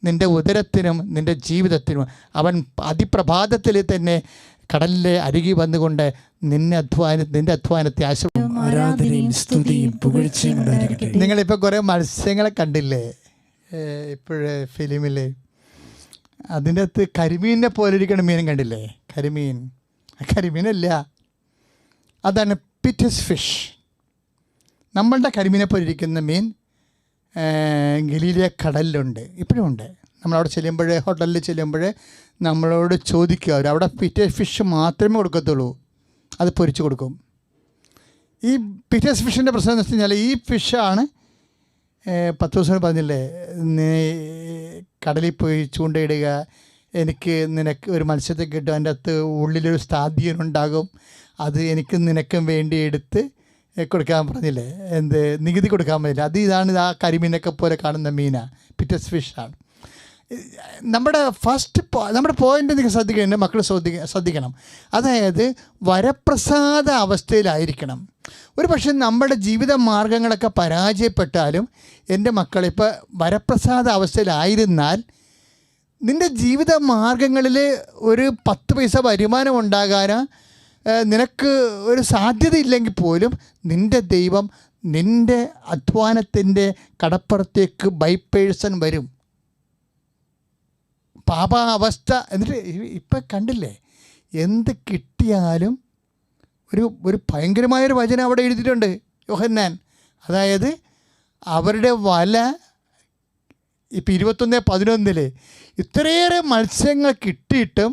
Speaker 1: നിൻ്റെ ഉദരത്തിനും നിൻ്റെ ജീവിതത്തിനും അവൻ അതിപ്രഭാതത്തിൽ തന്നെ കടലിലെ അരികി വന്നുകൊണ്ട് നിന്റെ അധ്വാനത്തെ
Speaker 2: ആരാധനയും സ്തുതിയും പുകഴ്ചയും ഉണ്ടായിരിക്കട്ടെ.
Speaker 1: നിങ്ങളിപ്പോൾ കുറേ മത്സ്യങ്ങളെ കണ്ടില്ലേ ഇപ്പോഴേ ഫിലിമിൽ? അതിൻ്റെ അകത്ത് കരിമീനിനെ പോലെ ഇരിക്കുന്ന മീനും കണ്ടില്ലേ? കരിമീനല്ല, അതാണ് പിറ്റസ് ഫിഷ്. നമ്മളുടെ കരിമീനെ പോലെ ഇരിക്കുന്ന മീൻ ഗലീലിയ കടലിലുണ്ട്, ഇപ്പോഴും ഉണ്ട്. നമ്മളവിടെ ചെല്ലുമ്പോൾ, ഹോട്ടലിൽ ചെല്ലുമ്പോൾ നമ്മളോട് ചോദിക്കുക, അവിടെ പിറ്റസ് ഫിഷ് മാത്രമേ കൊടുക്കത്തുള്ളൂ, അത് പൊരിച്ച് കൊടുക്കും. ഈ പിറ്റസ് ഫിഷിൻ്റെ പ്രശ്നം എന്ന് വെച്ച് കഴിഞ്ഞാൽ ഈ ഫിഷാണ് 10 ദിവസം പറഞ്ഞില്ലേ, നീ കടലിൽ പോയി ചൂണ്ടയിടുക, നിനക്ക് ഒരു മത്സ്യത്തെ കിട്ടും, അതിൻ്റെ അകത്ത് ഉള്ളിലൊരു സ്ഥാദ്യനുണ്ടാകും, അത് നിനക്കും വേണ്ടി എടുത്ത് കൊടുക്കാൻ പറഞ്ഞില്ലേ, നികുതി കൊടുക്കാൻ പറ്റില്ല. ഇതാണ് ആ കരിമീനൊക്കെ പോലെ കാണുന്ന മീനാണ്, പിറ്റസ് ഫിഷാണ്. നമ്മുടെ പോയിൻ്റ് നിങ്ങൾ ശ്രദ്ധിക്കണം, മക്കൾ ശ്രദ്ധിക്കണം. അതായത് വരപ്രസാദ അവസ്ഥയിലായിരിക്കണം. ഒരു പക്ഷേ നമ്മുടെ ജീവിത മാർഗങ്ങളൊക്കെ പരാജയപ്പെട്ടാലും എൻ്റെ മക്കളിപ്പോൾ വരപ്രസാദ അവസ്ഥയിലായിരുന്നാൽ നിൻ്റെ ജീവിത മാർഗങ്ങളിൽ ഒരു 10 പൈസ വരുമാനം ഉണ്ടാകാനോ നിനക്ക് ഒരു സാധ്യത ഇല്ലെങ്കിൽ പോലും നിൻ്റെ ദൈവം നിൻ്റെ അധ്വാനത്തിൻ്റെ കടപ്പുറത്തേക്ക് ബൈ പേഴ്സൺ വരും. പാപാവസ്ഥ എന്നിട്ട് ഇപ്പം കണ്ടില്ലേ, എന്ത് കിട്ടിയാലും ഒരു ഭയങ്കരമായൊരു വചനം അവിടെ എഴുതിയിട്ടുണ്ട് യോഹന്നാൻ. അതായത് അവരുടെ വല ഇപ്പം 21:11 ഇത്രയേറെ മത്സ്യങ്ങൾ കിട്ടിയിട്ടും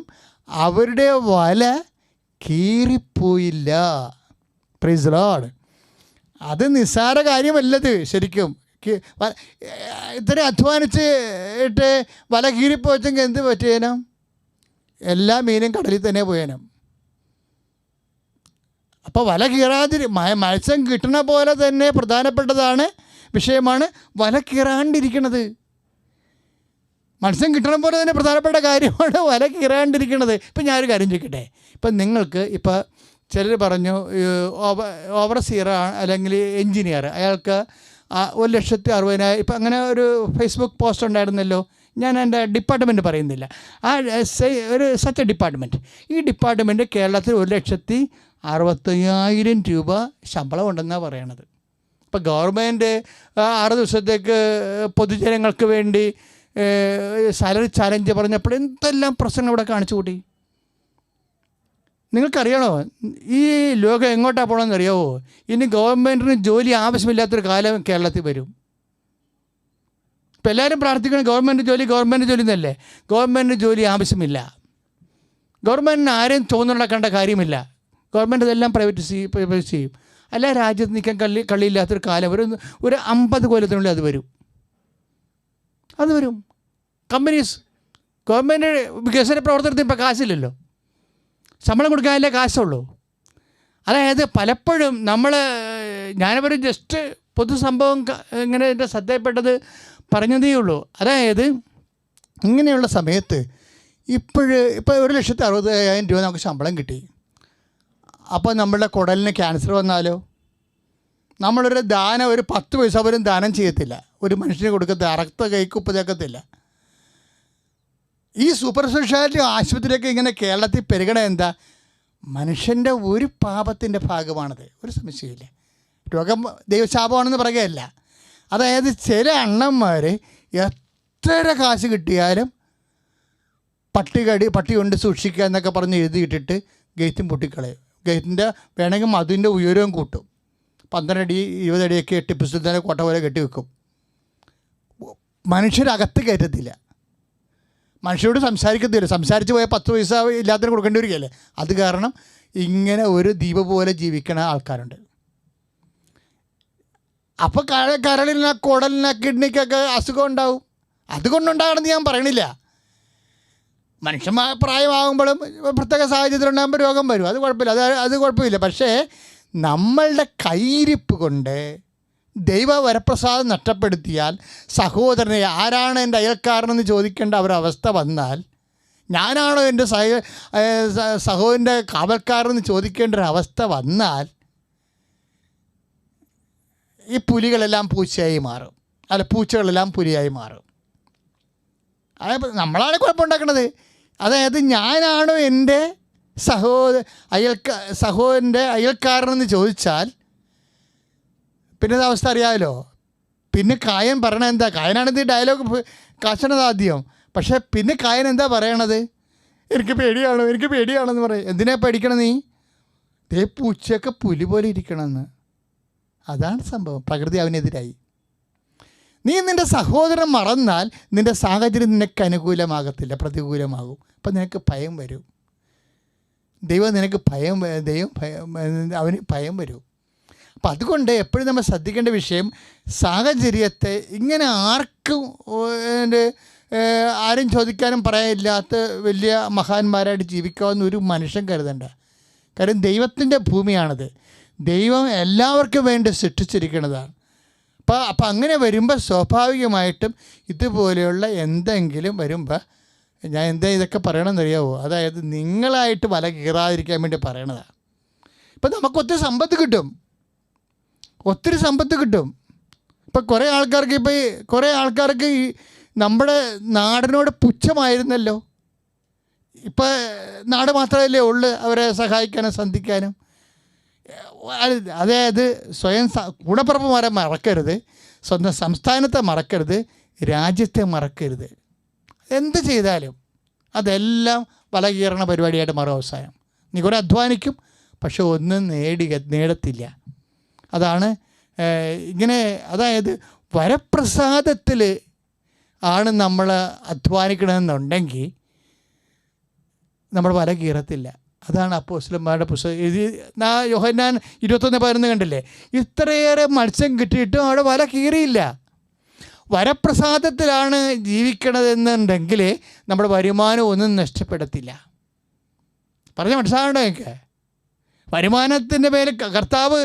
Speaker 1: അവരുടെ വല കീറിപ്പോയില്ല. Praise Lord. അത് നിസ്സാര കാര്യമല്ലത്. ശരിക്കും ഇത്രയും അധ്വാനിച്ചിട്ട് വല കീറിപ്പോച്ചെങ്കിൽ എന്ത് പറ്റിയേനും? എല്ലാ മീനും കടലിൽ തന്നെ പോയേനും. അപ്പോൾ വല മത്സ്യം കിട്ടുന്ന പോലെ തന്നെ പ്രധാനപ്പെട്ടതാണ് വിഷയമാണ് വല കീറാണ്ടിരിക്കുന്നത്. മത്സ്യം കിട്ടണ പോലെ തന്നെ പ്രധാനപ്പെട്ട കാര്യമാണ് വല കീറാണ്ടിരിക്കുന്നത്. ഇപ്പം ഞാനൊരു കാര്യം ചോദിക്കട്ടെ, ഇപ്പം നിങ്ങൾക്ക് ഇപ്പോൾ ചിലർ പറഞ്ഞു ഓവർസിയറാണ് അല്ലെങ്കിൽ എൻജിനീയർ, അയാൾക്ക് 1,60,000 ഇപ്പം അങ്ങനെ ഒരു ഫേസ്ബുക്ക് പോസ്റ്റ് ഉണ്ടായിരുന്നല്ലോ. ഞാൻ എൻ്റെ ഡിപ്പാർട്ട്മെൻറ്റ് പറയുന്നില്ല, ഒരു സച്ച് ഡിപ്പാർട്ട്മെൻറ്റ്. ഈ ഡിപ്പാർട്ട്മെൻറ്റ് കേരളത്തിൽ 1,60,000 രൂപ ശമ്പളം ഉണ്ടെന്നാണ് പറയണത്. ഇപ്പോൾ ഗവൺമെൻറ് 6 ദിവസത്തേക്ക് പൊതുജനങ്ങൾക്ക് വേണ്ടി സാലറി ചാലഞ്ച് പറഞ്ഞപ്പോൾ എന്തെല്ലാം പ്രശ്നങ്ങൾ ഇവിടെ കാണിച്ചു കൂട്ടി. നിങ്ങൾക്കറിയണോ ഈ ലോകം എങ്ങോട്ടാണ് പോകണമെന്ന് അറിയാമോ? ഇനി ഗവൺമെൻറ്റിന് ജോലി ആവശ്യമില്ലാത്തൊരു കാലം കേരളത്തിൽ വരും. ഇപ്പം എല്ലാവരും പ്രാർത്ഥിക്കണം ഗവൺമെൻറ് ജോലി എന്നല്ലേ. ഗവൺമെൻറ് ജോലി ആവശ്യമില്ല. ഗവൺമെൻറ്റിന് ആരെയും തോന്നുന്നുണ്ടാക്കേണ്ട കാര്യമില്ല. ഗവൺമെൻറ് ഇതെല്ലാം പ്രൈവറ്റ് ചെയ്യും. അല്ല, രാജ്യത്ത് നിൽക്കാൻ കളിയില്ലാത്തൊരു കാലം ഒരു 50 കൊല്ലത്തിനുള്ളിൽ അത് വരും. കമ്പനീസ് ഗവൺമെൻറ് വികസന പ്രവർത്തനത്തിന് ഇപ്പോൾ കാശില്ലല്ലോ, ശമ്പളം കൊടുക്കാനല്ലേ കാശുള്ളൂ. അതായത് പലപ്പോഴും ഞാനൊരു ജസ്റ്റ് പൊതുസംഭവം ഇങ്ങനെ എൻ്റെ ശ്രദ്ധയിൽപ്പെട്ടത് പറഞ്ഞതേ ഉള്ളൂ. അതായത് ഇങ്ങനെയുള്ള സമയത്ത് ഇപ്പോൾ 1,60,000 രൂപ നമുക്ക് ശമ്പളം കിട്ടി. അപ്പോൾ നമ്മളുടെ കുടലിന് ക്യാൻസർ വന്നാലോ, നമ്മളൊരു ദാനം ഒരു 10 പൈസ പോലും ദാനം ചെയ്യത്തില്ല, ഒരു മനുഷ്യന് കൊടുക്കത്തില്ല, അറക്ത കൈക്കുപ്പ് ചേർക്കത്തില്ല. ഈ സൂപ്പർ സ്പെഷ്യാലിറ്റി ആശുപത്രിയൊക്കെ ഇങ്ങനെ കേരളത്തിൽ പെരുകണ എന്താ? മനുഷ്യൻ്റെ ഒരു പാപത്തിൻ്റെ ഭാഗമാണത്, ഒരു സംശയമില്ല. രോഗം ദൈവശാപമാണെന്ന് പറയുകയല്ല. അതായത് ചില അണ്ണന്മാർ എത്ര കാശ് കിട്ടിയാലും പട്ടി കൊണ്ട് സൂക്ഷിക്കുക എന്നൊക്കെ പറഞ്ഞ് എഴുതിയിട്ടിട്ട് ഗേറ്റും പൊട്ടിക്കളയും. ഗേറ്റിൻ്റെ വേണമെങ്കിൽ അതിൻ്റെ ഉയരവും കൂട്ടും, 12 അടി 20 അടിയൊക്കെ ടിപ്പു സുൽത്താൻ്റെ കോട്ട പോലെ കെട്ടി വെക്കും. മനുഷ്യരകത്ത് കയറ്റത്തില്ല, മനുഷ്യരോട് സംസാരിക്കത്തില്ല. സംസാരിച്ച് പോയാൽ 10 പൈസ ഇല്ലാത്തതിന് കൊടുക്കേണ്ടി വരികയല്ലേ. അത് കാരണം ഇങ്ങനെ ഒരു ദ്വീപ് പോലെ ജീവിക്കണ ആൾക്കാരുണ്ട്. അപ്പോൾ കരളിന് കുടലിന് കിഡ്നിക്കൊക്കെ അസുഖം ഉണ്ടാവും. അതുകൊണ്ടുണ്ടാകണമെന്ന് ഞാൻ പറയണില്ല. മനുഷ്യന്മാർ പ്രായമാകുമ്പോഴും പ്രത്യേക സാഹചര്യത്തിലുണ്ടാകുമ്പോൾ രോഗം വരും, അത് കുഴപ്പമില്ല, അത് കുഴപ്പമില്ല. പക്ഷേ നമ്മളുടെ കയ്യിരിപ്പ് കൊണ്ട് ദൈവ വരപ്രസാദം നഷ്ടപ്പെടുത്തിയാൽ, സഹോദരനെ ആരാണ് എൻ്റെ അയൽക്കാരനെന്ന് ചോദിക്കേണ്ട ഒരവസ്ഥ വന്നാൽ, ഞാനാണോ എൻ്റെ സഹോദരൻ്റെ കാവൽക്കാരെന്ന് ചോദിക്കേണ്ട ഒരവസ്ഥ വന്നാൽ, ഈ പുലികളെല്ലാം പൂച്ചയായി മാറും, അല്ല പൂച്ചകളെല്ലാം പുലിയായി മാറും. അതായത് നമ്മളാണ് കുഴപ്പമുണ്ടാക്കുന്നത്. അതായത് ഞാനാണോ എൻ്റെ സഹോദരൻ്റെ അയൽക്കാരനെന്ന് ചോദിച്ചാൽ പിന്നെ അവസ്ഥ അറിയാമല്ലോ. പിന്നെ കായൻ പറയണത് എന്താ? കായനാണെന്ന് ഈ ഡയലോഗ് കാച്ചണത് ആദ്യം. പക്ഷേ പിന്നെ കായൻ എന്താ പറയണത്? എനിക്ക് പേടിയാണെന്ന് പറയും. എന്തിനാ പേടിക്കണം നീ? ദേ പൂച്ചയൊക്കെ പുലി പോലെ ഇരിക്കണമെന്ന്. അതാണ് സംഭവം. പ്രകൃതി അവനെതിരായി. നീ നിൻ്റെ സഹോദരൻ മറന്നാൽ നിൻ്റെ സാഹചര്യം നിനക്ക് അനുകൂലമാകത്തില്ല, പ്രതികൂലമാകും. അപ്പം നിനക്ക് ഭയം വരും. അവന് ഭയം വരും. അപ്പം അതുകൊണ്ട് എപ്പോഴും നമ്മൾ ശ്രദ്ധിക്കേണ്ട വിഷയം, സാഹചര്യത്തെ ഇങ്ങനെ ആരും ചോദിക്കാനും പറയാനില്ലാത്ത വലിയ മഹാന്മാരായിട്ട് ജീവിക്കാവുന്ന ഒരു മനുഷ്യൻ കരുതണ്ട. കാര്യം ദൈവത്തിൻ്റെ ഭൂമിയാണത്. ദൈവം എല്ലാവർക്കും വേണ്ടി സൃഷ്ടിച്ചിരിക്കുന്നതാണ്. അപ്പം അങ്ങനെ വരുമ്പോൾ സ്വാഭാവികമായിട്ടും ഇതുപോലെയുള്ള എന്തെങ്കിലും വരുമ്പോൾ ഞാൻ ഇതൊക്കെ പറയണമെന്നറിയാവോ? അതായത് നിങ്ങളായിട്ട് വല കീറാതിരിക്കാൻ വേണ്ടി പറയണതാണ്. ഇപ്പം നമുക്ക് ഒത്തിരി സമ്പത്ത് കിട്ടും. ഇപ്പം കുറേ ആൾക്കാർക്ക് ഈ നമ്മുടെ നാടിനോട് പുച്ഛമായിരുന്നല്ലോ. ഇപ്പം നാട് മാത്രമല്ലേ ഉള്ളു അവരെ സഹായിക്കാനും സന്ധിക്കാനും. അതായത് സ്വയം ഗുണപ്രഭുമാരെ മറക്കരുത്, സ്വന്തം സംസ്ഥാനത്തെ മറക്കരുത്, രാജ്യത്തെ മറക്കരുത്. എന്ത് ചെയ്താലും അതെല്ലാം വല കീറണ പരിപാടിയായിട്ട് മാറും. അവസാനം നീ കുറേ അധ്വാനിക്കും, പക്ഷെ ഒന്നും നേടത്തില്ല. അതാണ് ഇങ്ങനെ. അതായത് വരപ്രസാദത്തിൽ ആണ് നമ്മൾ അധ്വാനിക്കണമെന്നുണ്ടെങ്കിൽ നമ്മൾ വല കീറത്തില്ല. അതാണ് അപ്പോസ്തലന്മാരുടെ പുസ്തകം യോഹന്നാൻ 21:11 കണ്ടില്ലേ? ഇത്രയേറെ മത്സ്യം കിട്ടിയിട്ടും അവിടെ വല കീറിയില്ല. വരപ്രസാദത്തിലാണ് ജീവിക്കണതെന്നുണ്ടെങ്കിൽ നമ്മുടെ വരുമാനം ഒന്നും നഷ്ടപ്പെടത്തില്ല. പറഞ്ഞ മനസ്സിലാകണ്ടോ എനിക്ക്? വരുമാനത്തിൻ്റെ പേരിൽ കർത്താവ്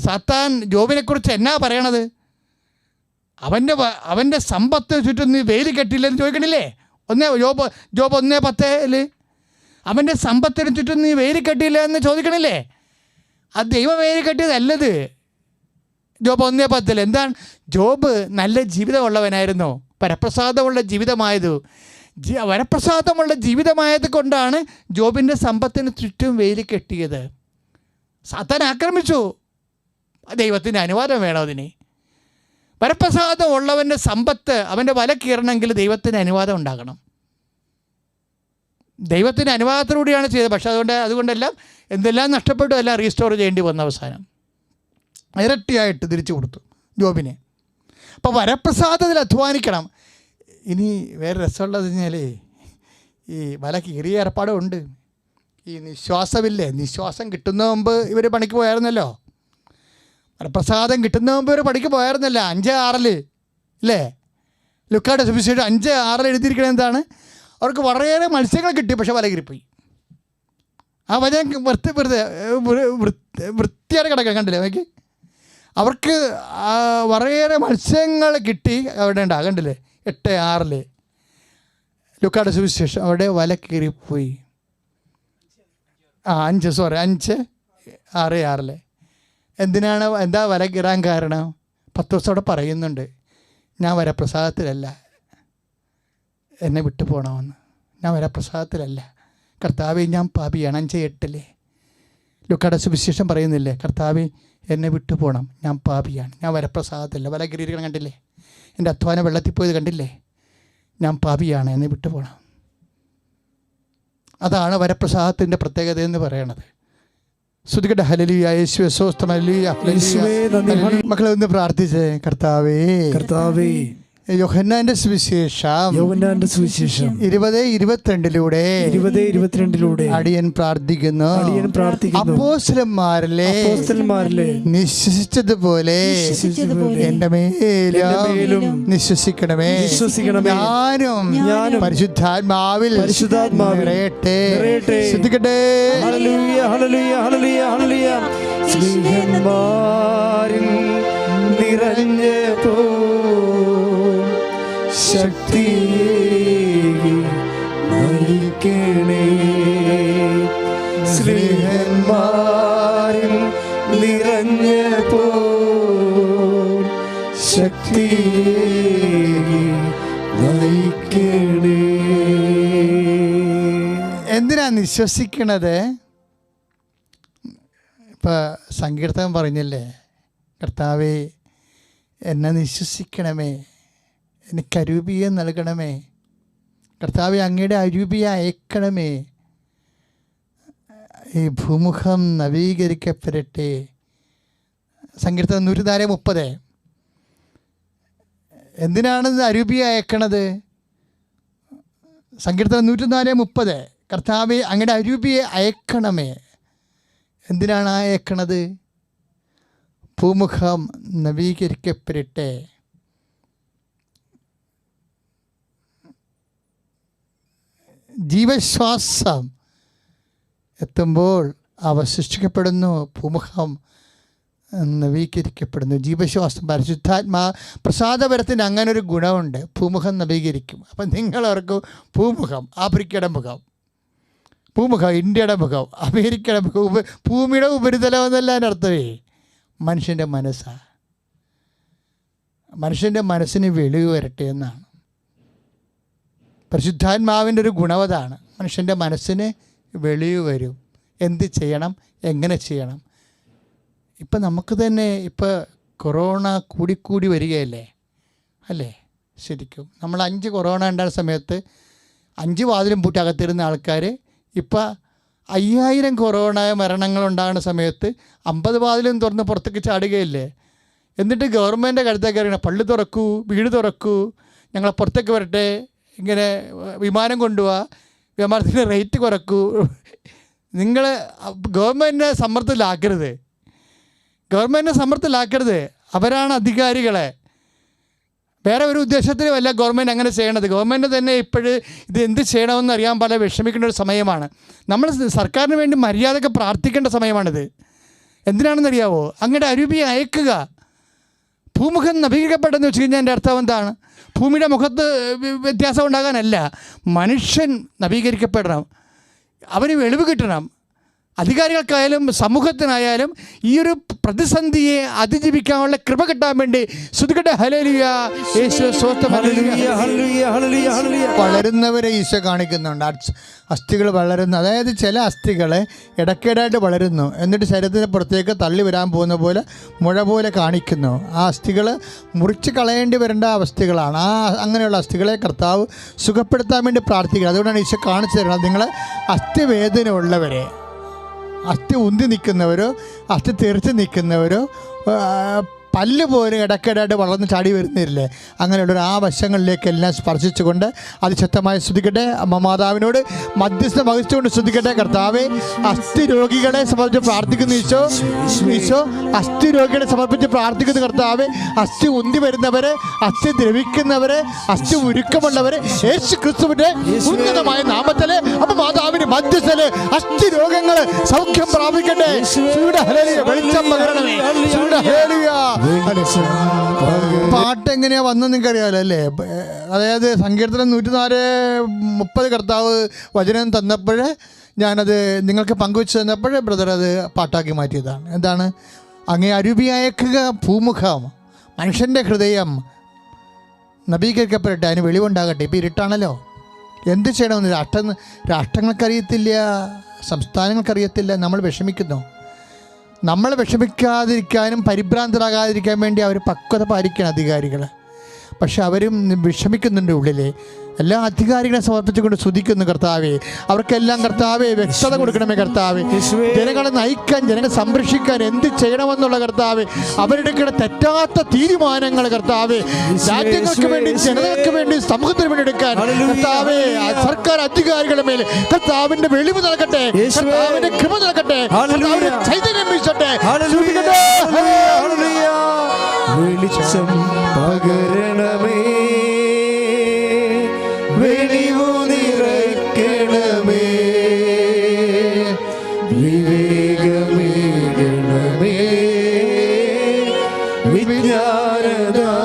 Speaker 1: സാത്താൻ ജോബിനെക്കുറിച്ച് എന്നാ പറയണത്? അവൻ്റെ സമ്പത്തിന് ചുറ്റും നീ വേലി കെട്ടില്ലെന്ന് ചോദിക്കണില്ലേ? ജോബ് 1:10 അവൻ്റെ സമ്പത്തിന് ചുറ്റും നീ വേലി കെട്ടിയില്ല എന്ന് ചോദിക്കണില്ലേ? അത് ദൈവം വേലി കെട്ടിയതല്ലത്. ജോബ് 1:10 എന്താണ്? ജോബ് നല്ല ജീവിതമുള്ളവനായിരുന്നു, വരപ്രസാദമുള്ള ജീവിതമായത്. വരപ്രസാദമുള്ള ജീവിതമായത് കൊണ്ടാണ് ജോബിൻ്റെ സമ്പത്തിന് ചുറ്റും വേലി കെട്ടിയത്. സാത്താൻ ആക്രമിച്ചു. ദൈവത്തിൻ്റെ അനുവാദം വേണം അതിന്. വരപ്രസാദം ഉള്ളവൻ്റെ സമ്പത്ത് അവൻ്റെ വല കീറണമെങ്കിൽ ദൈവത്തിൻ്റെ അനുവാദം ഉണ്ടാകണം. ദൈവത്തിൻ്റെ അനുവാദത്തിലൂടെയാണ് ചെയ്തത്. പക്ഷേ അതുകൊണ്ടെല്ലാം എന്തെല്ലാം നഷ്ടപ്പെട്ടു, എല്ലാം റീസ്റ്റോർ ചെയ്യേണ്ടി വന്ന അവസാനം ഇരട്ടിയായിട്ട് തിരിച്ചു കൊടുത്തു ജോബിനെ. അപ്പോൾ വരപ്രസാദത്തിൽ അധ്വാനിക്കണം. ഇനി വേറെ രസമുള്ളത് കഴിഞ്ഞാൽ ഈ വല കീറിയ ഏർപ്പാടും ഉണ്ട്. ഈ നിശ്വാസം കിട്ടുന്ന മുമ്പ് ഇവർ പണിക്ക് പോയായിരുന്നല്ലോ. വരപ്രസാദം കിട്ടുന്ന മുമ്പ് ഇവർ പണിക്ക് പോയായിരുന്നല്ലോ. 5:6 അല്ലേ? ലുക്കായുടെ സുവിശേഷം 5:6 എഴുതിയിരിക്കണത് എന്താണ്? അവർക്ക് വളരെയേറെ മത്സ്യങ്ങൾ കിട്ടി, പക്ഷെ വല കീറിപ്പോയി. ആ വചനം വൃത്തിയായിട്ട് കിടക്കണം, കണ്ടില്ലേ? നോക്കി, അവർക്ക് വളരെയേറെ മത്സ്യങ്ങൾ കിട്ടി. അവിടെ ഉണ്ടാകും, കണ്ടില്ലേ? 8:6 ലുക്കായുടെ സുവിശേഷം. അവിടെ വല കീറിപ്പോയി. 5:6 എന്താ വര കീറാൻ കാരണം? പത്രോസോടെ പറയുന്നുണ്ട്, ഞാൻ വരപ്രസാദത്തിലല്ല, എന്നെ വിട്ടു പോകണമെന്ന്. ഞാൻ വരപ്രസാദത്തിലല്ല കർത്താവേ, ഞാൻ പാപിയാണ്. 5:8 ലൂക്കായുടെ സുവിശേഷം പറയുന്നില്ലേ, കർത്താവേ എന്നെ വിട്ടു പോകണം, ഞാൻ പാപിയാണ്, ഞാൻ വരപ്രസാദത്തില്ല. വല കിരീടം കണ്ടില്ലേ, എൻ്റെ അധ്വാനം വെള്ളത്തിൽ പോയത് കണ്ടില്ലേ, ഞാൻ പാപിയാണ്, എന്നെ വിട്ടു പോകണം. അതാണ് വരപ്രസാദത്തിൻ്റെ പ്രത്യേകത എന്ന് പറയണത്. സ്തുതിക്കട്ടെ, ഹല്ലേലൂയ, യേശുവേ സ്തോത്രം, ഹല്ലേലൂയ, ഹല്ലേലൂയ. മക്കളെ ഒന്ന് പ്രാർത്ഥിച്ചേ. കർത്താവേ,
Speaker 2: കർത്താവേ,
Speaker 1: യോഹന്നാന്റെ സുവിശേഷം
Speaker 2: 20:22
Speaker 1: അടിയൻ പ്രാർത്ഥിക്കുന്നു, അപ്പോസ്തലന്മാരിലെ നിശ്വസിച്ചതുപോലെ എൻ്റെ മേലും നിശ്വസിക്കണമേ. ഞാനും പരിശുദ്ധാത്മാവിൽ നിറയട്ടെ. ശ്രദ്ധിക്കട്ടെ,
Speaker 2: സ്നേഹന്മാരിൽ നിറഞ്ഞപ്പോ ശക്തി നൽകണേ. സ്നേഹന്മാരിൽ നിറഞ്ഞപ്പോ ശക്തി നൽകണേ.
Speaker 1: എന്തിനാ നിശ്വസിക്കണത്? ഇപ്പം സങ്കീർത്തനം പറഞ്ഞില്ലേ, കർത്താവേ എന്നെ നിശ്വസിക്കണമേ, എനിക്ക് അരൂപിയെ നൽകണമേ, കർത്താവെ അങ്ങയുടെ അരൂപിയെ അയക്കണമേ, ഈ ഭൂമുഖം നവീകരിക്കപ്പെടട്ടെ. സങ്കീർത്തനം 130. എന്തിനാണ് അരൂപിയെ അയക്കണത്? സങ്കീർത്തനം 130, കർത്താവെ അങ്ങയുടെ അരൂപിയെ അയക്കണമേ. എന്തിനാണ് അയക്കണത്? ഭൂമുഖം നവീകരിക്കപ്പെടട്ടെ. ജീവശ്വാസം എത്തുമ്പോൾ അവശിഷിക്കപ്പെടുന്നു, ഭൂമുഖം നവീകരിക്കപ്പെടുന്നു. ജീവശ്വാസം, പരിശുദ്ധാത്മാ പ്രസാദപരത്തിന് അങ്ങനെ ഒരു ഗുണമുണ്ട്, ഭൂമുഖം നവീകരിക്കും. അപ്പം നിങ്ങളവർക്ക് ഭൂമുഖം, ആഫ്രിക്കയുടെ മുഖം, ഭൂമുഖം ഇന്ത്യയുടെ മുഖം, അമേരിക്കയുടെ മുഖം, ഭൂമിയുടെ ഉപരിതലം എന്നല്ല അർത്ഥമേ, മനുഷ്യൻ്റെ മനസ്സാണ്. മനുഷ്യൻ്റെ മനസ്സിന് വെളിവ് വരട്ടെ എന്നാണ്. പരിശുദ്ധാത്മാവിൻ്റെ ഒരു ഗുണവതാണ്, മനുഷ്യൻ്റെ മനസ്സിന് വെളിവ് വരും. എന്ത് ചെയ്യണം, എങ്ങനെ ചെയ്യണം. ഇപ്പം നമുക്ക് തന്നെ ഇപ്പോൾ കൊറോണ കൂടിക്കൂടി വരികയല്ലേ, അല്ലേ? ശരിക്കും നമ്മൾ 5 കൊറോണ ഉണ്ടായ സമയത്ത് 5 വാതിലും പൂട്ടി അകത്തിരുന്ന ആൾക്കാർ ഇപ്പം 5000 കൊറോണ മരണങ്ങളുണ്ടാകുന്ന സമയത്ത് 50 വാതിലും തുറന്ന് പുറത്തേക്ക് ചാടുകയല്ലേ. എന്നിട്ട് ഗവൺമെൻറ് കഴുത്തേക്ക് അറിയണം, പള്ളി തുറക്കൂ, വീട് തുറക്കൂ, ഞങ്ങളെ പുറത്തേക്ക് വരട്ടെ, ഇങ്ങനെ വിമാനം കൊണ്ടുപോവാ, വിമാനത്തിൻ്റെ റേറ്റ് കുറക്കൂ. നിങ്ങൾ ഗവൺമെൻറ്റിനെ സമ്മർദ്ദത്തിലാക്കരുത്, ഗവൺമെൻറ്റിനെ സമ്മർദ്ദത്തിലാക്കരുത്. അവരാണ് അധികാരികളെ, വേറെ ഒരു ഉദ്ദേശത്തിനുമല്ല ഗവൺമെൻറ് അങ്ങനെ ചെയ്യണത്. ഗവൺമെൻറ് തന്നെ ഇപ്പോഴ് ഇത് എന്ത് ചെയ്യണമെന്ന് അറിയാൻ പല വിഷമിക്കേണ്ട ഒരു സമയമാണ്. നമ്മൾ സർക്കാരിന് വേണ്ടി മര്യാദയ്ക്ക് പ്രാർത്ഥിക്കേണ്ട സമയമാണിത്. എന്തിനാണെന്നറിയാവോ? അങ്ങയുടെ അരൂപിയെ അയക്കുക. ഭൂമുഖം നവീകരിക്കപ്പെട്ടെന്ന് വെച്ച് കഴിഞ്ഞാൽ എൻ്റെ അർത്ഥം എന്താണ്? ഭൂമിയുടെ മുഖത്ത് വ്യത്യാസം ഉണ്ടാകാനല്ല, മനുഷ്യൻ നവീകരിക്കപ്പെടണം, അവന് വെളിവ് കിട്ടണം. അധികാരികൾക്കായാലും സമൂഹത്തിനായാലും ഈ ഒരു പ്രതിസന്ധിയെ അതിജീവിക്കാനുള്ള കൃപ കിട്ടാൻ വേണ്ടി സ്തുതിക്കട്ടെ, ഹല്ലേലൂയ, യേശു സ്തോത്രം, ഹല്ലേലൂയ, ഹല്ലേലൂയ, ഹല്ലേലൂയ, ഹല്ലേലൂയ. വളരുന്നവരെ ഈശോ കാണിക്കുന്നുണ്ട്, അസ്ഥികൾ വളരുന്നു. അതായത് ചില അസ്ഥികൾ ഇടയ്ക്കിടായിട്ട് വളരുന്നു, എന്നിട്ട് ശരീരത്തിന് പുറത്തേക്ക് തള്ളി വരാൻ പോകുന്ന പോലെ മുഴ പോലെ കാണിക്കുന്നു. ആ അസ്ഥികൾ മുറിച്ച് കളയേണ്ടി വരേണ്ട അവസ്ഥകളാണ്. അങ്ങനെയുള്ള അസ്ഥികളെ കർത്താവ് സുഖപ്പെടുത്താൻ വേണ്ടി പ്രാർത്ഥിക്കുക. അതുകൊണ്ടാണ് ഈശോ കാണിച്ചു തരുന്നത്, നിങ്ങൾ അസ്ഥിവേദന ഉള്ളവരെ, അസ്ഥി ഉന്തി നിൽക്കുന്നവരോ അസ്ഥി തെറിച്ച് നിൽക്കുന്നവരോ പല്ല് പോലും ഇടയ്ക്കിടായിട്ട് വളർന്ന് ചാടി വരുന്നില്ലേ, അങ്ങനെയുള്ളൊരു ആ വശങ്ങളിലേക്കെല്ലാം സ്പർശിച്ചുകൊണ്ട് അതിശക്തമായി സ്തുതിക്കട്ടെ. അമ്മ മാതാവിനോട് മധ്യസ്ഥം വഹിച്ചുകൊണ്ട് സ്തുതിക്കട്ടെ. കർത്താവെ, അസ്ഥി രോഗികളെ സമർപ്പിച്ച് പ്രാർത്ഥിക്കുന്നു ഈശോ. ഈശോ അസ്ഥി രോഗികളെ സമർപ്പിച്ച് പ്രാർത്ഥിക്കുന്നു കർത്താവെ. അസ്ഥി ഉന്തി വരുന്നവരെ, അസ്ഥി ദ്രവിക്കുന്നവരെ, അസ്ഥി ഉരുക്കമുള്ളവരെ യേശു ക്രിസ്തുവിന്റെ ഉന്നതമായ നാമത്തില് അമ്മ മാതാവിന്റെ മധ്യസ്ഥല് അസ്ഥി രോഗങ്ങൾ സൗഖ്യം പ്രാപിക്കട്ടെ. വെളിച്ചം പകരണമേ. പാട്ട് എങ്ങനെയാ വന്നെന്ന് നിങ്ങൾക്കറിയാമല്ലോ അല്ലേ? അതായത് സങ്കീർത്തനം 130 കർത്താവ് വചനം തന്നപ്പോൾ ഞാനത് നിങ്ങൾക്ക് പങ്കുവെച്ച് തന്നപ്പോഴേ ബ്രദർ അത് പാട്ടാക്കി മാറ്റിയതാണ്. എന്താണ്? അങ്ങേ അരൂപിയയക്കുക ഭൂമുഖം, മനുഷ്യൻ്റെ ഹൃദയം നവീകരിക്കപ്പെടട്ടെ, അതിന് വെളിവുണ്ടാകട്ടെ. ഇപ്പോൾ ഇരുട്ടാണല്ലോ, എന്ത് ചെയ്യണമെന്ന് രാഷ്ട്രങ്ങൾക്കറിയത്തില്ല, സംസ്ഥാനങ്ങൾക്കറിയത്തില്ല. നമ്മൾ വിഷമിക്കുന്നു. നമ്മൾ വിഷമിക്കാതിരിക്കാനും പരിഭ്രാന്തരാകാതിരിക്കാൻ വേണ്ടി അവർ പക്വത പാലിക്കണം അധികാരികൾ. പക്ഷെ അവരും വിഷമിക്കുന്നുണ്ട് ഉള്ളിൽ. എല്ലാ അധികാരികളെ സമർപ്പിച്ചുകൊണ്ട് സ്തുതിക്കുന്നു കർത്താവേ. അവർക്കെല്ലാം കർത്താവേ വ്യക്തത കൊടുക്കണമേ കർത്താവേ. ജനങ്ങളെ നയിക്കാൻ, ജനങ്ങളെ സംരക്ഷിക്കാൻ എന്ത് ചെയ്യണമെന്നുള്ള കർത്താവേ, അവരുടെ തെറ്റാത്ത തീരുമാനങ്ങൾ കർത്താവേ രാജ്യങ്ങൾക്ക് വേണ്ടി, ജനതകൾക്ക് വേണ്ടി, സമൂഹത്തിന് വേണ്ടി എടുക്കാൻ കർത്താവേ സർക്കാർ അധികാരികളുടെ മേലെ കർത്താവിന്റെ വെളിവ് നൽകട്ടെ, കർത്താവിന്റെ കൃപ നൽകട്ടെ, ചൈതന്യം വീശട്ടെ.
Speaker 2: വെളിച്ചം പകരണമേ, വെളിവു നിറയ്ക്കണമേ, വിവേകമേകണമേ, വിജ്ഞാനദായകനേ.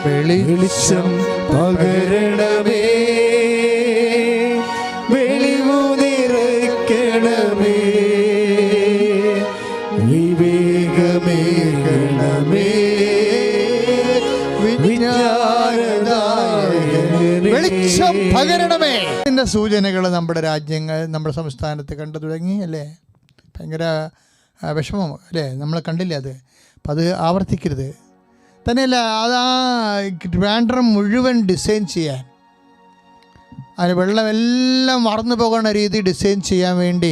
Speaker 2: വെളിച്ചം പകരണമേ, വെളിവു നിറയ്ക്കണമേ, വിവേകമേകണമേ,
Speaker 1: വെളിച്ചം പകരണമേ. ഇതിൻ്റെ സൂചനകൾ നമ്മുടെ രാജ്യങ്ങൾ, നമ്മുടെ സംസ്ഥാനത്ത് കണ്ടു തുടങ്ങി അല്ലേ? ഭയങ്കര വിഷമം അല്ലേ? നമ്മൾ കണ്ടില്ലേ അത്? അപ്പം അത് ആവർത്തിക്കരുത്. തന്നെയല്ല, അത് ആ ട്രിവാൻഡ്രം മുഴുവൻ ഡിസൈൻ ചെയ്യാൻ, അതിന് വെള്ളമെല്ലാം മറന്നു പോകുന്ന രീതി ഡിസൈൻ ചെയ്യാൻ വേണ്ടി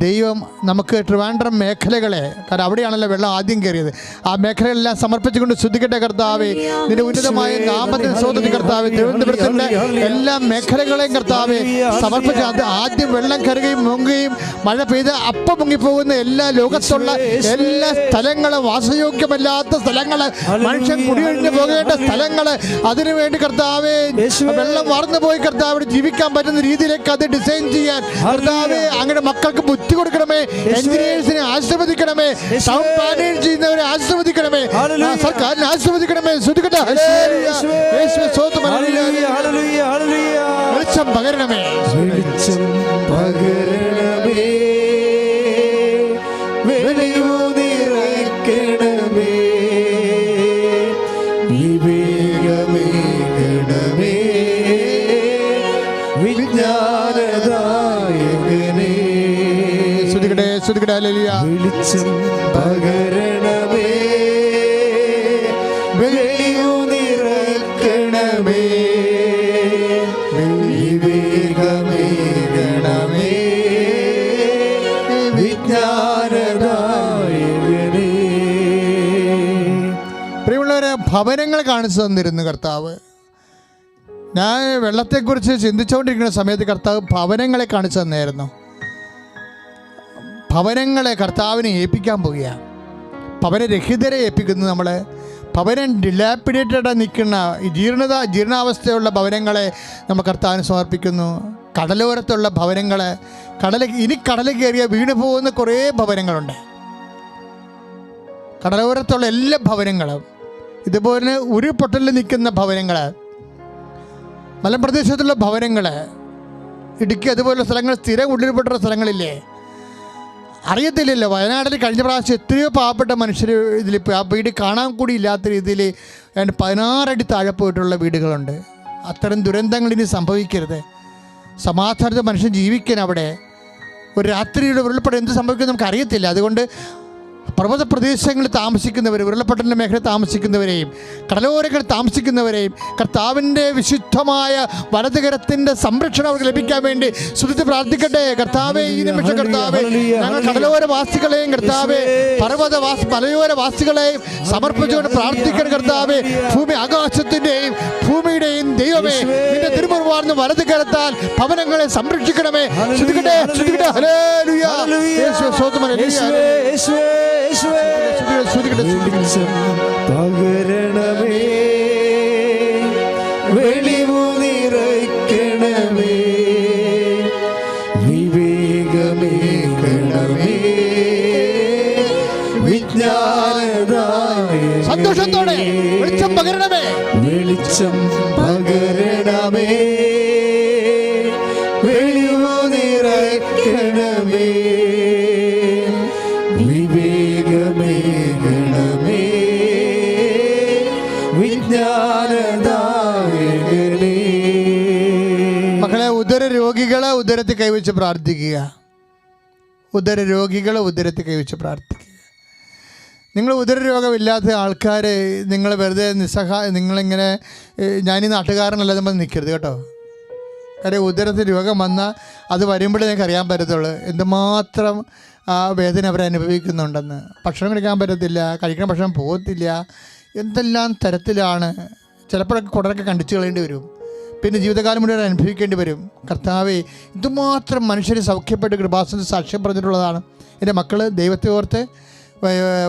Speaker 1: ദൈവം നമുക്ക് ട്രിവാൻഡ്രം മേഖലകളെ, കാരണം അവിടെയാണല്ലോ വെള്ളം ആദ്യം കയറിയത്, ആ മേഖലകളെല്ലാം സമർപ്പിച്ചുകൊണ്ട് ശ്രദ്ധിക്കട്ടെ കർത്താവേ. നിന്റെ ഉന്നതമായ നാമത്തിന് സ്വന്തം കർത്താവേ, തിരുവനന്തപുരത്തിൻ്റെ എല്ലാ മേഖലകളെയും കർത്താവേ സമർപ്പിച്ച് അത് ആദ്യം വെള്ളം കയറുകയും മുങ്ങുകയും മഴ പെയ്ത് അപ്പം മുങ്ങിപ്പോകുന്ന എല്ലാ ലോകത്തുള്ള എല്ലാ സ്ഥലങ്ങളും, വാസയോഗ്യമല്ലാത്ത സ്ഥലങ്ങൾ, മനുഷ്യൻ കുടിയൊഴിഞ്ഞു പോകേണ്ട സ്ഥലങ്ങൾ, അതിനുവേണ്ടി കർത്താവേ വെള്ളം മറന്നുപോയി കർത്താവിടെ ജീവിക്കാൻ പറ്റുന്ന രീതിയിലേക്ക് അത് ഡിസൈൻ ചെയ്യാൻ കർത്താവേ അങ്ങനെ മക്കൾക്ക് ബുദ്ധി കൊടുക്കണമേ. എഞ്ചിനീയേഴ്സിനെ ആശീർവദിക്കണമേ, ടൗൺ പ്ലാനിംഗ് ചെയ്യുന്നവരെ ആശീർവദിക്കണമേ, സർക്കാരിനെ ആശീർവദിക്കണമേ. വെളിച്ചം പകരണമേ,
Speaker 2: വെളിച്ചം പകരണമേ, വെളിവു നിറയ്ക്കണമേ, വിവേകമേകണമേ, വിജ്ഞാനദായകനേ.
Speaker 1: വെളിച്ചം
Speaker 2: പകരണമേ, വെളിവു നിറയ്ക്കണമേ, വിവേകമേകണമേ, വിജ്ഞാനദായകനേ.
Speaker 1: പ്രിയമുള്ളവരെ, ഭവനങ്ങൾ കാണിച്ചു തന്നിരുന്നു കർത്താവ്. ഞാൻ വെള്ളത്തെക്കുറിച്ച് ചിന്തിച്ചുകൊണ്ടിരിക്കുന്ന സമയത്ത് കർത്താവ് ഭവനങ്ങളെ കാണിച്ചു തന്നായിരുന്നു. ഭവനങ്ങളെ കർത്താവിനെ ഏൽപ്പിക്കാൻ പോവുകയാണ്. ഭവനരഹിതരെ ഏൽപ്പിക്കുന്നു നമ്മൾ. ഭവനം ഡിലാപ്പിഡേറ്റഡ് നിൽക്കുന്ന ജീർണാവസ്ഥയുള്ള ഭവനങ്ങളെ നമ്മൾ കർത്താവിന് സമർപ്പിക്കുന്നു. കടലോരത്തുള്ള ഭവനങ്ങൾ, കടൽ കയറിയ വീണ് പോകുന്ന കുറേ ഭവനങ്ങളുണ്ട്. കടലോരത്തുള്ള എല്ലാ ഭവനങ്ങളും, ഇതുപോലെ ഉരുൾപൊട്ടലിൽ നിൽക്കുന്ന ഭവനങ്ങൾ, മലമ്പ്രദേശത്തുള്ള ഭവനങ്ങൾ, ഇടുക്കി അതുപോലുള്ള സ്ഥലങ്ങൾ, സ്ഥിരം ഉരുൾപൊട്ടുന്ന സ്ഥലങ്ങളില്ലേ? അറിയത്തില്ലല്ലോ. വയനാട്ടിൽ കഴിഞ്ഞ പ്രാവശ്യം എത്രയോ പാവപ്പെട്ട മനുഷ്യർ ഇതിൽ ആ വീട് കാണാൻ കൂടി ഇല്ലാത്ത രീതിയിൽ 16 അടി താഴെ പോയിട്ടുള്ള വീടുകളുണ്ട്. അത്തരം ദുരന്തങ്ങൾ ഇനി സംഭവിക്കരുത്. സമാധാനത്തെ മനുഷ്യൻ ജീവിക്കാൻ അവിടെ ഒരു രാത്രിയുടെ ഉരുൾപൊട്ടൽ എന്ത് സംഭവിക്കും നമുക്ക് അറിയത്തില്ല. അതുകൊണ്ട് പർവ്വത പ്രദേശങ്ങളിൽ താമസിക്കുന്നവർ, ഉരുളപ്പൊട്ടലിൻ്റെ മേഖല താമസിക്കുന്നവരെയും കടലോരങ്ങളിൽ താമസിക്കുന്നവരെയും കർത്താവിൻ്റെ വിശുദ്ധമായ വലതുകരത്തിൻ്റെ സംരക്ഷണം അവർക്ക് ലഭിക്കാൻ വേണ്ടി സ്തുതിച്ച് പ്രാർത്ഥിക്കട്ടെ. കർത്താവേ, ഈ നിമിഷം കർത്താവേ, ഞങ്ങൾ കടലോരവാസികളെയും കർത്താവേ മലയോരവാസികളെയും സമർപ്പിച്ചുകൊണ്ട് പ്രാർത്ഥിക്കണം കർത്താവേ. ഭൂമി ആകാശത്തിൻ്റെയും ഭൂമിയുടെയും ദൈവമേ, നിന്റെ തിരുമുറുവാർന്ന് വലതുകരത്താൽ ഭവനങ്ങളെ സംരക്ഷിക്കണമേ. ശ്രദ്ധിക്കട്ടെ, ശ്രദ്ധിക്കട്ടെ. ഹല്ലേലൂയ.
Speaker 2: വെളിച്ചം പകരണമേ, വെളിവു നിറയ്ക്കണമേ, വിവേകമേകണമേ, വിജ്ഞാനദായകനേ.
Speaker 1: സന്തോഷത്തോടെ വെളിച്ചം പകരണമേ,
Speaker 2: വെളിച്ചം പകരണമേ, വിവേകമേകണമേ വിജ്ഞാനദായകനേ.
Speaker 1: മക്കളെ, ഉദര രോഗികളെ ഉദരത്തിൽ കൈവച്ച് പ്രാർത്ഥിക്കുക. ഉദര രോഗികളെ ഉദരത്തിൽ കൈവച്ച് പ്രാർത്ഥിക്കുക. നിങ്ങൾ ഉദരരോഗമില്ലാത്ത ആൾക്കാർ നിങ്ങൾ വെറുതെ നിങ്ങളിങ്ങനെ ഞാനീ നാട്ടുകാരനല്ല നമ്മൾ നിൽക്കരുത് കേട്ടോ. കാര്യം ഉദരത്തിൽ രോഗം വന്നാൽ അത് വരുമ്പോഴേ നിങ്ങൾക്ക് അറിയാൻ പറ്റത്തുള്ളൂ എന്തുമാത്രം ആ വേദന അവർ അനുഭവിക്കുന്നുണ്ടെന്ന്. ഭക്ഷണം കഴിക്കാൻ പറ്റത്തില്ല, കഴിക്കുന്ന ഭക്ഷണം പോകത്തില്ല, എന്തെല്ലാം തരത്തിലാണ്. ചിലപ്പോഴൊക്കെ കുടലൊക്കെ കണ്ടിച്ചു കളയേണ്ടി വരും, പിന്നെ ജീവിതകാലം മുഴുവൻ അനുഭവിക്കേണ്ടി വരും. കർത്താവേ, ഇതുമാത്രം മനുഷ്യർ സൗഖ്യപ്പെട്ട് കൃപാസനത്തിൽ സാക്ഷ്യം പറഞ്ഞിട്ടുള്ളതാണ്. എൻ്റെ മക്കൾ, ദൈവത്തെ ഓർത്ത്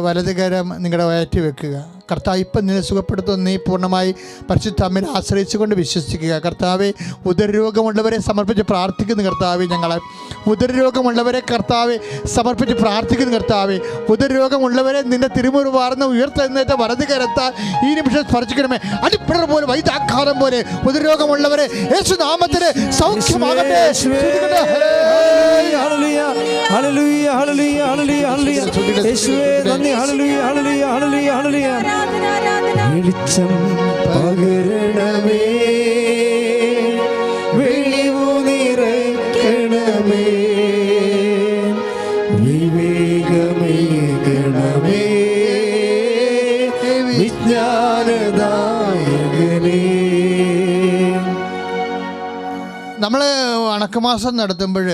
Speaker 1: വലതുകരം നിങ്ങളുടെ വയറ്റി വെക്കുക. കർത്താവ് ഇപ്പം നിന്നെ സുഖപ്പെടുത്തുന്ന നീ പൂർണ്ണമായി പരിശുദ്ധ അമ്മയെ ആശ്രയിച്ചുകൊണ്ട് വിശ്വസിക്കുക. കർത്താവെ, ഉദരരോഗമുള്ളവരെ സമർപ്പിച്ച് പ്രാർത്ഥിക്കുന്ന കർത്താവെ, ഞങ്ങളെ ഉദരരോഗമുള്ളവരെ കർത്താവെ സമർപ്പിച്ച് പ്രാർത്ഥിക്കുന്ന കർത്താവെ, ഉദരരോഗമുള്ളവരെ നിന്റെ തിരുമുറി വാർന്ന ഉയർത്തെഴുന്നേറ്റ വലതുകരത്താൽ ഈ നിമിഷം സ്പർശിക്കണമേ. അടിപ്പിടർ പോലെ വൈദ്യാഘാതം പോലെ ഉദരരോഗമുള്ളവരെ യേശു നാമത്തിൽ സൗഖ്യമാകട്ടെ.
Speaker 2: വെളിച്ചം പകരണമേ, വെളിവു നിറയ്ക്കണമേ, വിവേകമേകണമേ, വിജ്ഞാനദായകനേ.
Speaker 1: നമ്മൾ വണക്കമാസം നടത്തുമ്പോൾ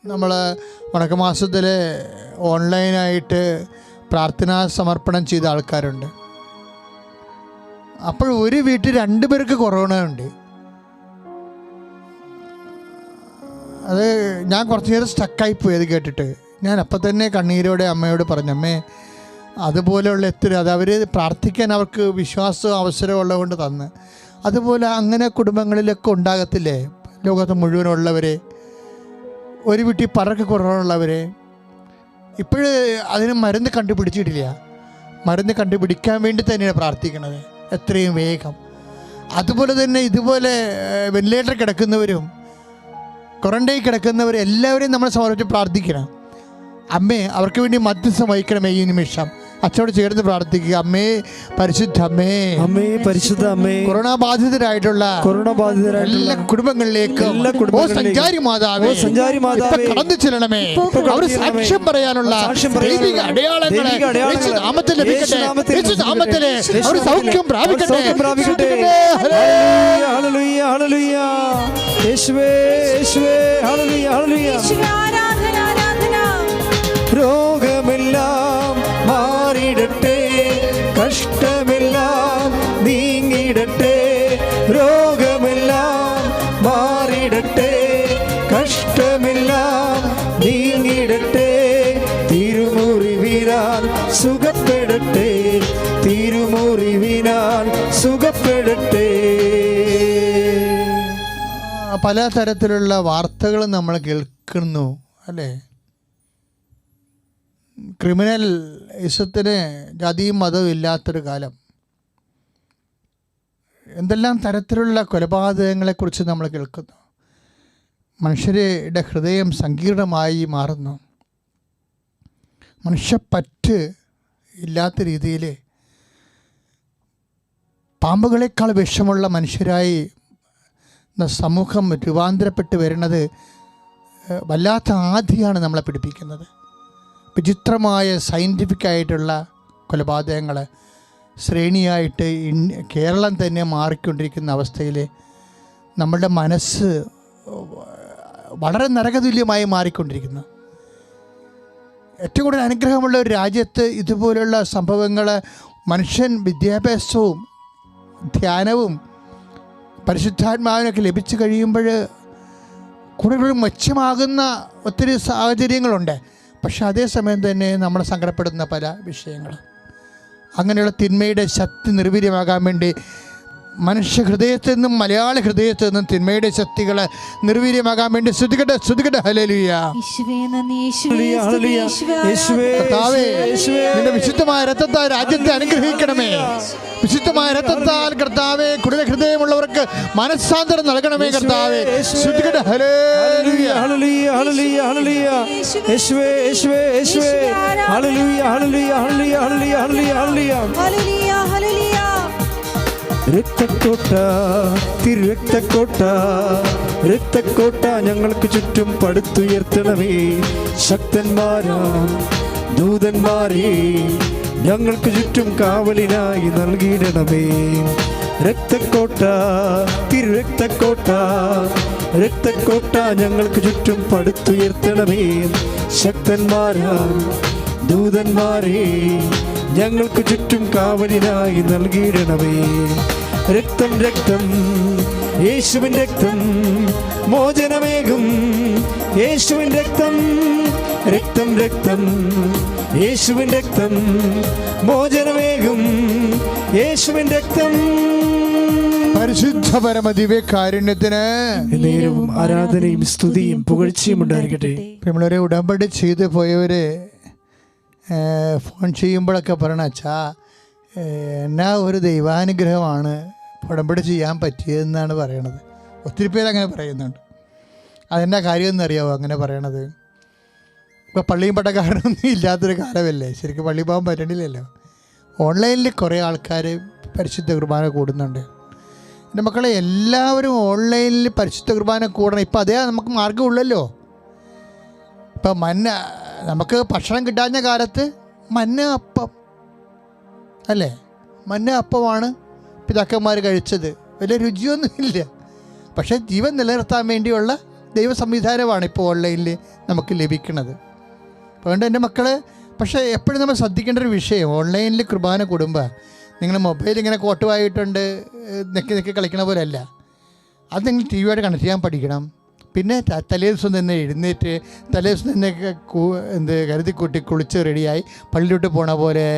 Speaker 1: നമ്മൾ വണക്കമാസത്തിൽ ഓൺലൈനായിട്ട് പ്രാർത്ഥനാ സമർപ്പണം ചെയ്ത ആൾക്കാരുണ്ട്. അപ്പോൾ ഒരു വീട്ടിൽ 2 പേർക്ക് കൊറോണ ഉണ്ട്. അത് ഞാൻ കുറച്ച് നേരം സ്റ്റക്കായിപ്പോയി അത് കേട്ടിട്ട്. ഞാൻ അപ്പം തന്നെ കണ്ണീരോടെ അമ്മയോട് പറഞ്ഞു, അമ്മേ അതുപോലെയുള്ള എത്ര അത് അവർ പ്രാർത്ഥിക്കാൻ അവർക്ക് വിശ്വാസവും അവസരവും ഉള്ളതുകൊണ്ട് തന്ന്. അതുപോലെ അങ്ങനെ കുടുംബങ്ങളിലൊക്കെ ഉണ്ടാകത്തില്ലേ, ലോകത്ത് മുഴുവനുള്ളവരെ, ഒരു വീട്ടിൽ പറക്ക് കുറവുള്ളവരെ. ഇപ്പോഴ് അതിന് മരുന്ന് കണ്ടുപിടിച്ചിട്ടില്ല. മരുന്ന് കണ്ടുപിടിക്കാൻ വേണ്ടി തന്നെയാണ് പ്രാർത്ഥിക്കണത് എത്രയും വേഗം. അതുപോലെ തന്നെ ഇതുപോലെ വെന്റിലേറ്റർ കിടക്കുന്നവരും ക്വാറന്റൈൻ കിടക്കുന്നവരും എല്ലാവരെയും നമ്മൾ സമർപ്പിച്ച് പ്രാർത്ഥിക്കണം. അമ്മേ, അവർക്ക് വേണ്ടി മധ്യസ്ഥം വഹിക്കണമേ. ഈ നിമിഷം അച്ഛനോട് ചേർന്ന് പ്രാർത്ഥിക്കുക. അമ്മേ, പരിശുദ്ധ അമ്മേ,
Speaker 2: അമ്മേ, പരിശുദ്ധ അമ്മേ,
Speaker 1: കൊറോണ ബാധിതരായിട്ടുള്ള എല്ലാ കുടുംബങ്ങളിലേക്കും സഞ്ചാരി മാതാവേ കടന്നു ചെല്ലണമേ. അവർ സാക്ഷ്യം പറയാനുള്ള ദൈവിക അടയാളങ്ങളെ നാമത്തിൽ ലഭിക്കട്ടെ. നാമത്തിലെ അവർ സൗഖ്യം പ്രാപിക്കട്ടെ.
Speaker 2: ഹല്ലേലൂയ, ഹല്ലേലൂയ, യേശുവേ, യേശുവേ, ഹല്ലേലൂയ, ഹല്ലേലൂയ. രോഗമെല്ലാം മാറിടട്ടെ, കഷ്ടമെല്ലാം നീങ്ങിടട്ടെ. രോഗമെല്ലാം മാറിടട്ടെ, കഷ്ടമെല്ലാം നീങ്ങിടട്ടെ. തിരുമുറിവിനാൽ സുഖപ്പെടട്ടെ, തിരുമുറിവിനാൽ സുഖപ്പെടട്ടെ.
Speaker 1: പലതരത്തിലുള്ള വാർത്തകൾ നമ്മൾ കേൾക്കുന്നു അല്ലേ. ക്രിമിനൽ ഇസത്തിന് ജാതിയും മതവും ഇല്ലാത്തൊരു കാലം. എന്തെല്ലാം തരത്തിലുള്ള കൊലപാതകങ്ങളെക്കുറിച്ച് നമ്മൾ കേൾക്കുന്നു. മനുഷ്യരുടെ ഹൃദയം സങ്കീർണമായി മാറുന്നു. മനുഷ്യപ്പറ്റ് ഇല്ലാത്ത രീതിയിൽ പാമ്പുകളെക്കാൾ വിഷമുള്ള മനുഷ്യരായി സമൂഹം രൂപാന്തരപ്പെട്ട് വരുന്നത് വല്ലാത്ത ആധിയാണ് നമ്മളെ പിടിപ്പിക്കുന്നത്. വിചിത്രമായ സയൻറ്റിഫിക്കായിട്ടുള്ള കൊലപാതകങ്ങൾ ശ്രേണിയായിട്ട് കേരളം തന്നെ മാറിക്കൊണ്ടിരിക്കുന്ന അവസ്ഥയിൽ നമ്മളുടെ മനസ്സ് വളരെ നരകതുല്യമായി മാറിക്കൊണ്ടിരിക്കുന്നു. ഏറ്റവും കൂടുതൽ അനുഗ്രഹമുള്ള ഒരു രാജ്യത്ത് ഇതുപോലുള്ള സംഭവങ്ങൾ മനുഷ്യൻ വിദ്യാഭ്യാസവും ധ്യാനവും പരിശുദ്ധാത്മാവിനൊക്കെ ലഭിച്ചു കഴിയുമ്പോൾ കൂടുതൽ മെച്ചമാകുന്ന ഒത്തിരി സാഹചര്യങ്ങളുണ്ട്. പക്ഷെ അതേസമയം തന്നെ നമ്മളെ സങ്കടപ്പെടുന്ന പല വിഷയങ്ങൾ. അങ്ങനെയുള്ള തിന്മയുടെ ശക്തി നിർവീര്യമാകാൻ വേണ്ടി മനുഷ്യ ഹൃദയത്തിൽ നിന്നും മലയാള ഹൃദയത്തിൽ നിന്നും തിന്മയുടെ ശക്തികളെ നിർവീര്യമാകാൻ വേണ്ടി സ്തുതിക്കട്ടെ. ഹല്ലേലൂയ. കർത്താവേ, നിന്റെ വിശുദ്ധമായ രക്തത്താൽ രാജ്യത്തെ അനുഗ്രഹിക്കണമേ. വിശുദ്ധമായ രക്തത്താൽ കർത്താവേ കുടില ഹൃദയമുള്ളവർക്ക് മനസ്സാന്തരം നൽകണമേ. കർത്താവേ സ്തുതിക്കട്ടെ. ഹല്ലേലൂയ.
Speaker 2: ഹല്ലേലൂയ ഹല്ലേലൂയ ഹല്ലേലൂയ യേശുവേ യേശുവേ യേശുവേ hallelujah hallelujah hallelujah hallelujah hallelujah hallelujah
Speaker 3: hallelujah.
Speaker 2: രക്തക്കോട്ട തിരുരക്തക്കോട്ട രക്തക്കോട്ട ഞങ്ങൾക്ക് ചുറ്റും പടുത്തുയർത്തണമേ. ശക്തന്മാരാ ദൂതന്മാരെ ഞങ്ങൾക്ക് ചുറ്റും കാവലിനായി നൽകിയിടണമേ. രക്തക്കോട്ട തിരുരക്തക്കോട്ട രക്തക്കോട്ട ഞങ്ങൾക്ക് ചുറ്റും പടുത്തുയർത്തണമേ. ശക്തന്മാരാ ദൂതന്മാരെ ഞങ്ങൾക്ക് ചുറ്റും കാവലിനായി നൽകിയിടണമേ. രക്തം രക്തം യേശുവിൻ രക്തം മോചനമേകും. യേശുവിൻ രക്തം രക്തം രക്തം യേശുവിൻ രക്തം മോചനമേകും. യേശുവിൻ രക്തം.
Speaker 1: പരിശുദ്ധ പരമദിവ്യകാരുണ്യത്തിന്
Speaker 2: നേരവും ആരാധനയും സ്തുതിയും പുകഴ്ചയും ഉണ്ടായിരിക്കട്ടെ.
Speaker 1: നമ്മളൊരു ഉടമ്പടി ചെയ്തു പോയവര് ഫോൺ ചെയ്യുമ്പോഴൊക്കെ പറയണ അച്ഛാ എന്നാ ഒരു ദൈവാനുഗ്രഹമാണ് ഉടമ്പടി ചെയ്യാൻ പറ്റിയതെന്നാണ് പറയണത്. ഒത്തിരി പേര് അങ്ങനെ പറയുന്നുണ്ട്. അതെന്നാ കാര്യമെന്ന് അറിയാമോ അങ്ങനെ പറയണത്? ഇപ്പോൾ പള്ളിയും പട്ടക്കാരനൊന്നും ഇല്ലാത്തൊരു കാലമല്ലേ, ശരിക്കും പള്ളി പോകാൻ പറ്റണില്ലല്ലോ. ഓൺലൈനിൽ കുറേ ആൾക്കാർ പരിശുദ്ധ കുർബാന കൂടുന്നുണ്ട്. എൻ്റെ മക്കളെ എല്ലാവരും ഓൺലൈനിൽ പരിശുദ്ധ കുർബാന കൂടണം. ഇപ്പം അതേ നമുക്ക് മാർഗ്ഗമുള്ളല്ലോ. ഇപ്പം നമുക്ക് ഭക്ഷണം കിട്ടാഞ്ഞ കാലത്ത് മന്ന അപ്പം അല്ലേ, മന്ന അപ്പമാണ് പിതാക്കന്മാർ കഴിച്ചത്. വലിയ രുചിയൊന്നുമില്ല, പക്ഷേ ജീവൻ നിലനിർത്താൻ വേണ്ടിയുള്ള ദൈവ സംവിധാനമാണ് ഇപ്പോൾ ഓൺലൈനിൽ നമുക്ക് ലഭിക്കുന്നത്. അതുകൊണ്ട് എൻ്റെ മക്കൾ, പക്ഷേ എപ്പോഴും നമ്മൾ ശ്രദ്ധിക്കേണ്ട ഒരു വിഷയം, ഓൺലൈനിൽ കുർബാന കൂടുമ്പോൾ നിങ്ങൾ മൊബൈൽ ഇങ്ങനെ കോട്ടുമായിട്ടുണ്ട് നെക്കി കളിക്കണ പോലെ അല്ല. അത് നിങ്ങൾ ടി വിയായിട്ട് കണക്ട് ചെയ്യാൻ പഠിക്കണം. പിന്നെ തലേ ദിവസം തന്നെ എഴുന്നേറ്റ് തലേ ദിവസം തന്നെ കരുതി കൂട്ടി കുളിച്ച് റെഡിയായി പള്ളിയിലോട്ട് പോണ പോലെ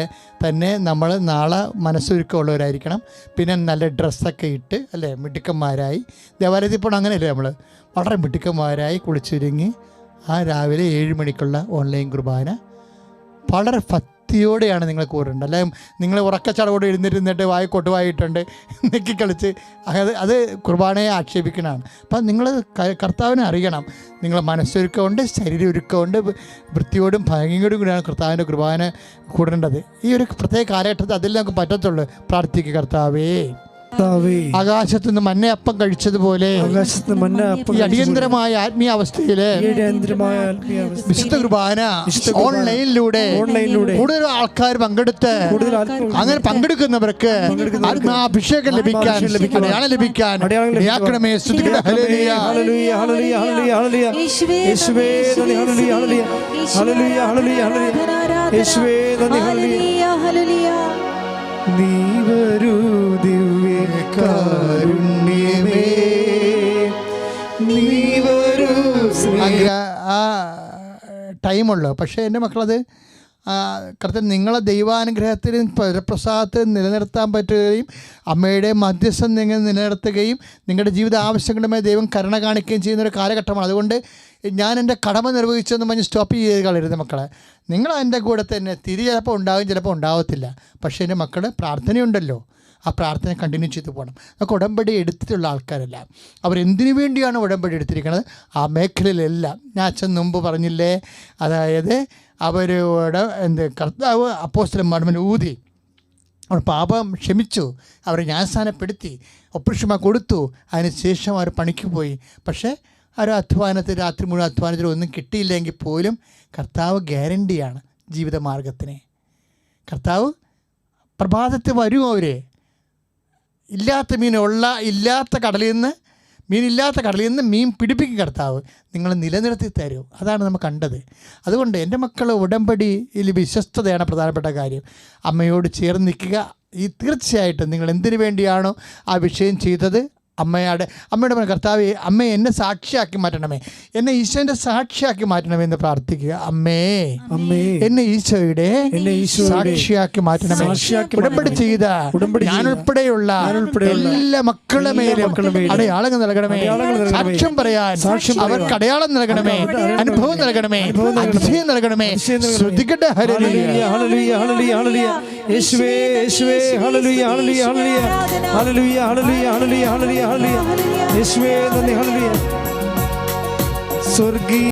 Speaker 1: തന്നെ നമ്മൾ നാളെ മനസ്സൊരുക്കമുള്ളവരായിരിക്കണം. പിന്നെ നല്ല ഡ്രസ്സൊക്കെ ഇട്ട് അല്ലേ മിടുക്കന്മാരായി ദേവാലയത്തിൽ പോകണം. അങ്ങനെയല്ലേ, നമ്മൾ വളരെ മിടുക്കന്മാരായി കുളിച്ചൊരുങ്ങി ആ രാവിലെ 7 മണിക്കുള്ള ഓൺലൈൻ കുർബാന വളരെ ഭക്തിയോടെയാണ് നിങ്ങൾ കൂടേണ്ടത്. അല്ലെങ്കിൽ നിങ്ങൾ ഉറക്കച്ചടവോടെ എഴുന്നേറ്റ് വായിക്കൊട്ടുവായിട്ടുണ്ട് നെക്കിക്കളിച്ച് അത് കുർബാനയെ ആക്ഷേപിക്കണതാണ്. അപ്പം നിങ്ങൾ കർത്താവിനെ അറിയണം. നിങ്ങൾ മനസ്സൊരുക്കമുണ്ട്, ശരീരം ഒരുക്കമുണ്ട്, വൃത്തിയോടും ഭംഗിയോടും കൂടിയാണ് കർത്താവിൻ്റെ കുർബാന കൂടേണ്ടത്. ഈ ഒരു പ്രത്യേക കാലഘട്ടത്തിൽ അതിൽ നമുക്ക് പറ്റത്തുള്ളൂ. പ്രാർത്ഥിക്കുക, കർത്താവേ ആകാശത്ത് നിന്ന് മന്നയപ്പം കഴിച്ചതുപോലെ ഈ അടിയന്തരമായ ആത്മീയ അവസ്ഥയില് വിശുദ്ധ കുർബാന ഓൺലൈനിലൂടെ കൂടുതൽ ആൾക്കാർ പങ്കെടുത്ത് അങ്ങനെ പങ്കെടുക്കുന്നവർക്ക് ആത്മാഭിഷേകം ലഭിക്കാൻ അടയാളം ലഭിക്കാൻ ഇടയാക്കണമേ. സ്തുതിക്കട്ടെ. ഹല്ലേലൂയ.
Speaker 2: യേശുവേ നന്ദി. Hallelujah hallelujah hallelujah hallelujah hallelujah. നീ വരൂ ദിവ്യകാരുണ്യമേ, നീ വരൂ.
Speaker 1: ആ ടൈമുള്ളൂ. പക്ഷേ എൻ്റെ മക്കളത് കർത്താവ് നിങ്ങളെ ദൈവാനുഗ്രഹത്തിലും പ്രസാദത്തിലും നിലനിർത്താൻ പറ്റുകയും അമ്മയുടെ മധ്യസ്ഥം നിങ്ങൾ നിലനിർത്തുകയും നിങ്ങളുടെ ജീവിത ആവശ്യങ്ങളുമായി ദൈവം കരുണ കാണിക്കുകയും ചെയ്യുന്നൊരു കാലഘട്ടമാണ്. അതുകൊണ്ട് ഞാൻ എൻ്റെ കടമ നിർവഹിച്ചെന്ന് പറഞ്ഞ് സ്റ്റോപ്പ് ചെയ്ത് കളയരുത് മക്കളെ. നിങ്ങൾ എൻ്റെ കൂടെ തന്നെ തിരി ചിലപ്പോൾ ഉണ്ടാകും, ചിലപ്പോൾ ഉണ്ടാവത്തില്ല. പക്ഷേ എൻ്റെ മക്കൾ പ്രാർത്ഥനയുണ്ടല്ലോ, ആ പ്രാർത്ഥന കണ്ടിന്യൂ ചെയ്ത് പോകണം. നമുക്ക് ഉടമ്പടി എടുത്തിട്ടുള്ള ആൾക്കാരല്ല, അവരെന്തിനു വേണ്ടിയാണ് ഉടമ്പടി എടുത്തിരിക്കുന്നത് ആ മേഖലയിലെല്ലാം. ഞാൻ അച്ഛൻ മുമ്പ് പറഞ്ഞില്ലേ, അതായത് അവരോട് കർത്താവ് അപ്പോസ്തലന്മാരുടെ മേൽ ഊതി അവർ പാപം ക്ഷമിച്ചു, അവരെ ന്യായസ്ഥാനപ്പെടുത്തി, ഒപ്രക്ഷമ കൊടുത്തു. അതിനുശേഷം അവർ പണിക്ക് പോയി. പക്ഷേ ഒരു അധ്വാനത്തിൽ രാത്രി മുഴുവൻ അധ്വാനത്തിൽ ഒന്നും കിട്ടിയില്ലെങ്കിൽ പോലും കർത്താവ് ഗ്യാരണ്ടിയാണ് ജീവിതമാർഗത്തിന്. കർത്താവ് പ്രഭാതത്തിൽ വരും. അവരെ ഇല്ലാത്ത ഇല്ലാത്ത കടലിൽ നിന്ന് മീൻ പിടിപ്പിക്കും കർത്താവ്, നിങ്ങൾ നിലനിർത്തി തരും. അതാണ് നമ്മൾ കണ്ടത്. അതുകൊണ്ട് എൻ്റെ മക്കൾ ഉടമ്പടിയിൽ വിശ്വസ്തതയാണ് പ്രധാനപ്പെട്ട കാര്യം. അമ്മയോട് ചേർന്ന് നിൽക്കുക. തീർച്ചയായിട്ടും നിങ്ങൾ എന്തിനു വേണ്ടിയാണോ ആ വിഷയം ചെയ്തത് അമ്മയുടെ പറഞ്ഞ കർത്താവേ, അമ്മയെ എന്നെ സാക്ഷിയാക്കി മാറ്റണമേ, എന്നെ ഈശോയുടെ സാക്ഷിയാക്കി മാറ്റണമേ എന്ന് പ്രാർത്ഥിക്കുക. അമ്മേ, എന്നെ ഈശോയുടെ സാക്ഷിയാക്കി മാറ്റണമേ. ഉടമ്പടി ചെയ്ത ഞാൻ ഉൾപ്പെടെയുള്ള എല്ലാ മക്കളുടെ മേലും അടയാളങ്ങൾ നൽകണമേ. സാക്ഷ്യം പറയാൻ അവർക്ക് അടയാളം നൽകണമേ, അനുഭവം നൽകണമേ, അതിശയം നൽകണമേ. ശ്രദ്ധിക്കട്ടെ.
Speaker 2: Hallelujah hallelujah hallelujah hallelujah. യേശുവേ യേശുവേ hallelujah hallelujah hallelujah hallelujah hallelujah hallelujah hallelujah hallelujah. യേശുവേ നന്ദി. ഹല്ലേലൂയ. സ്വർഗീയ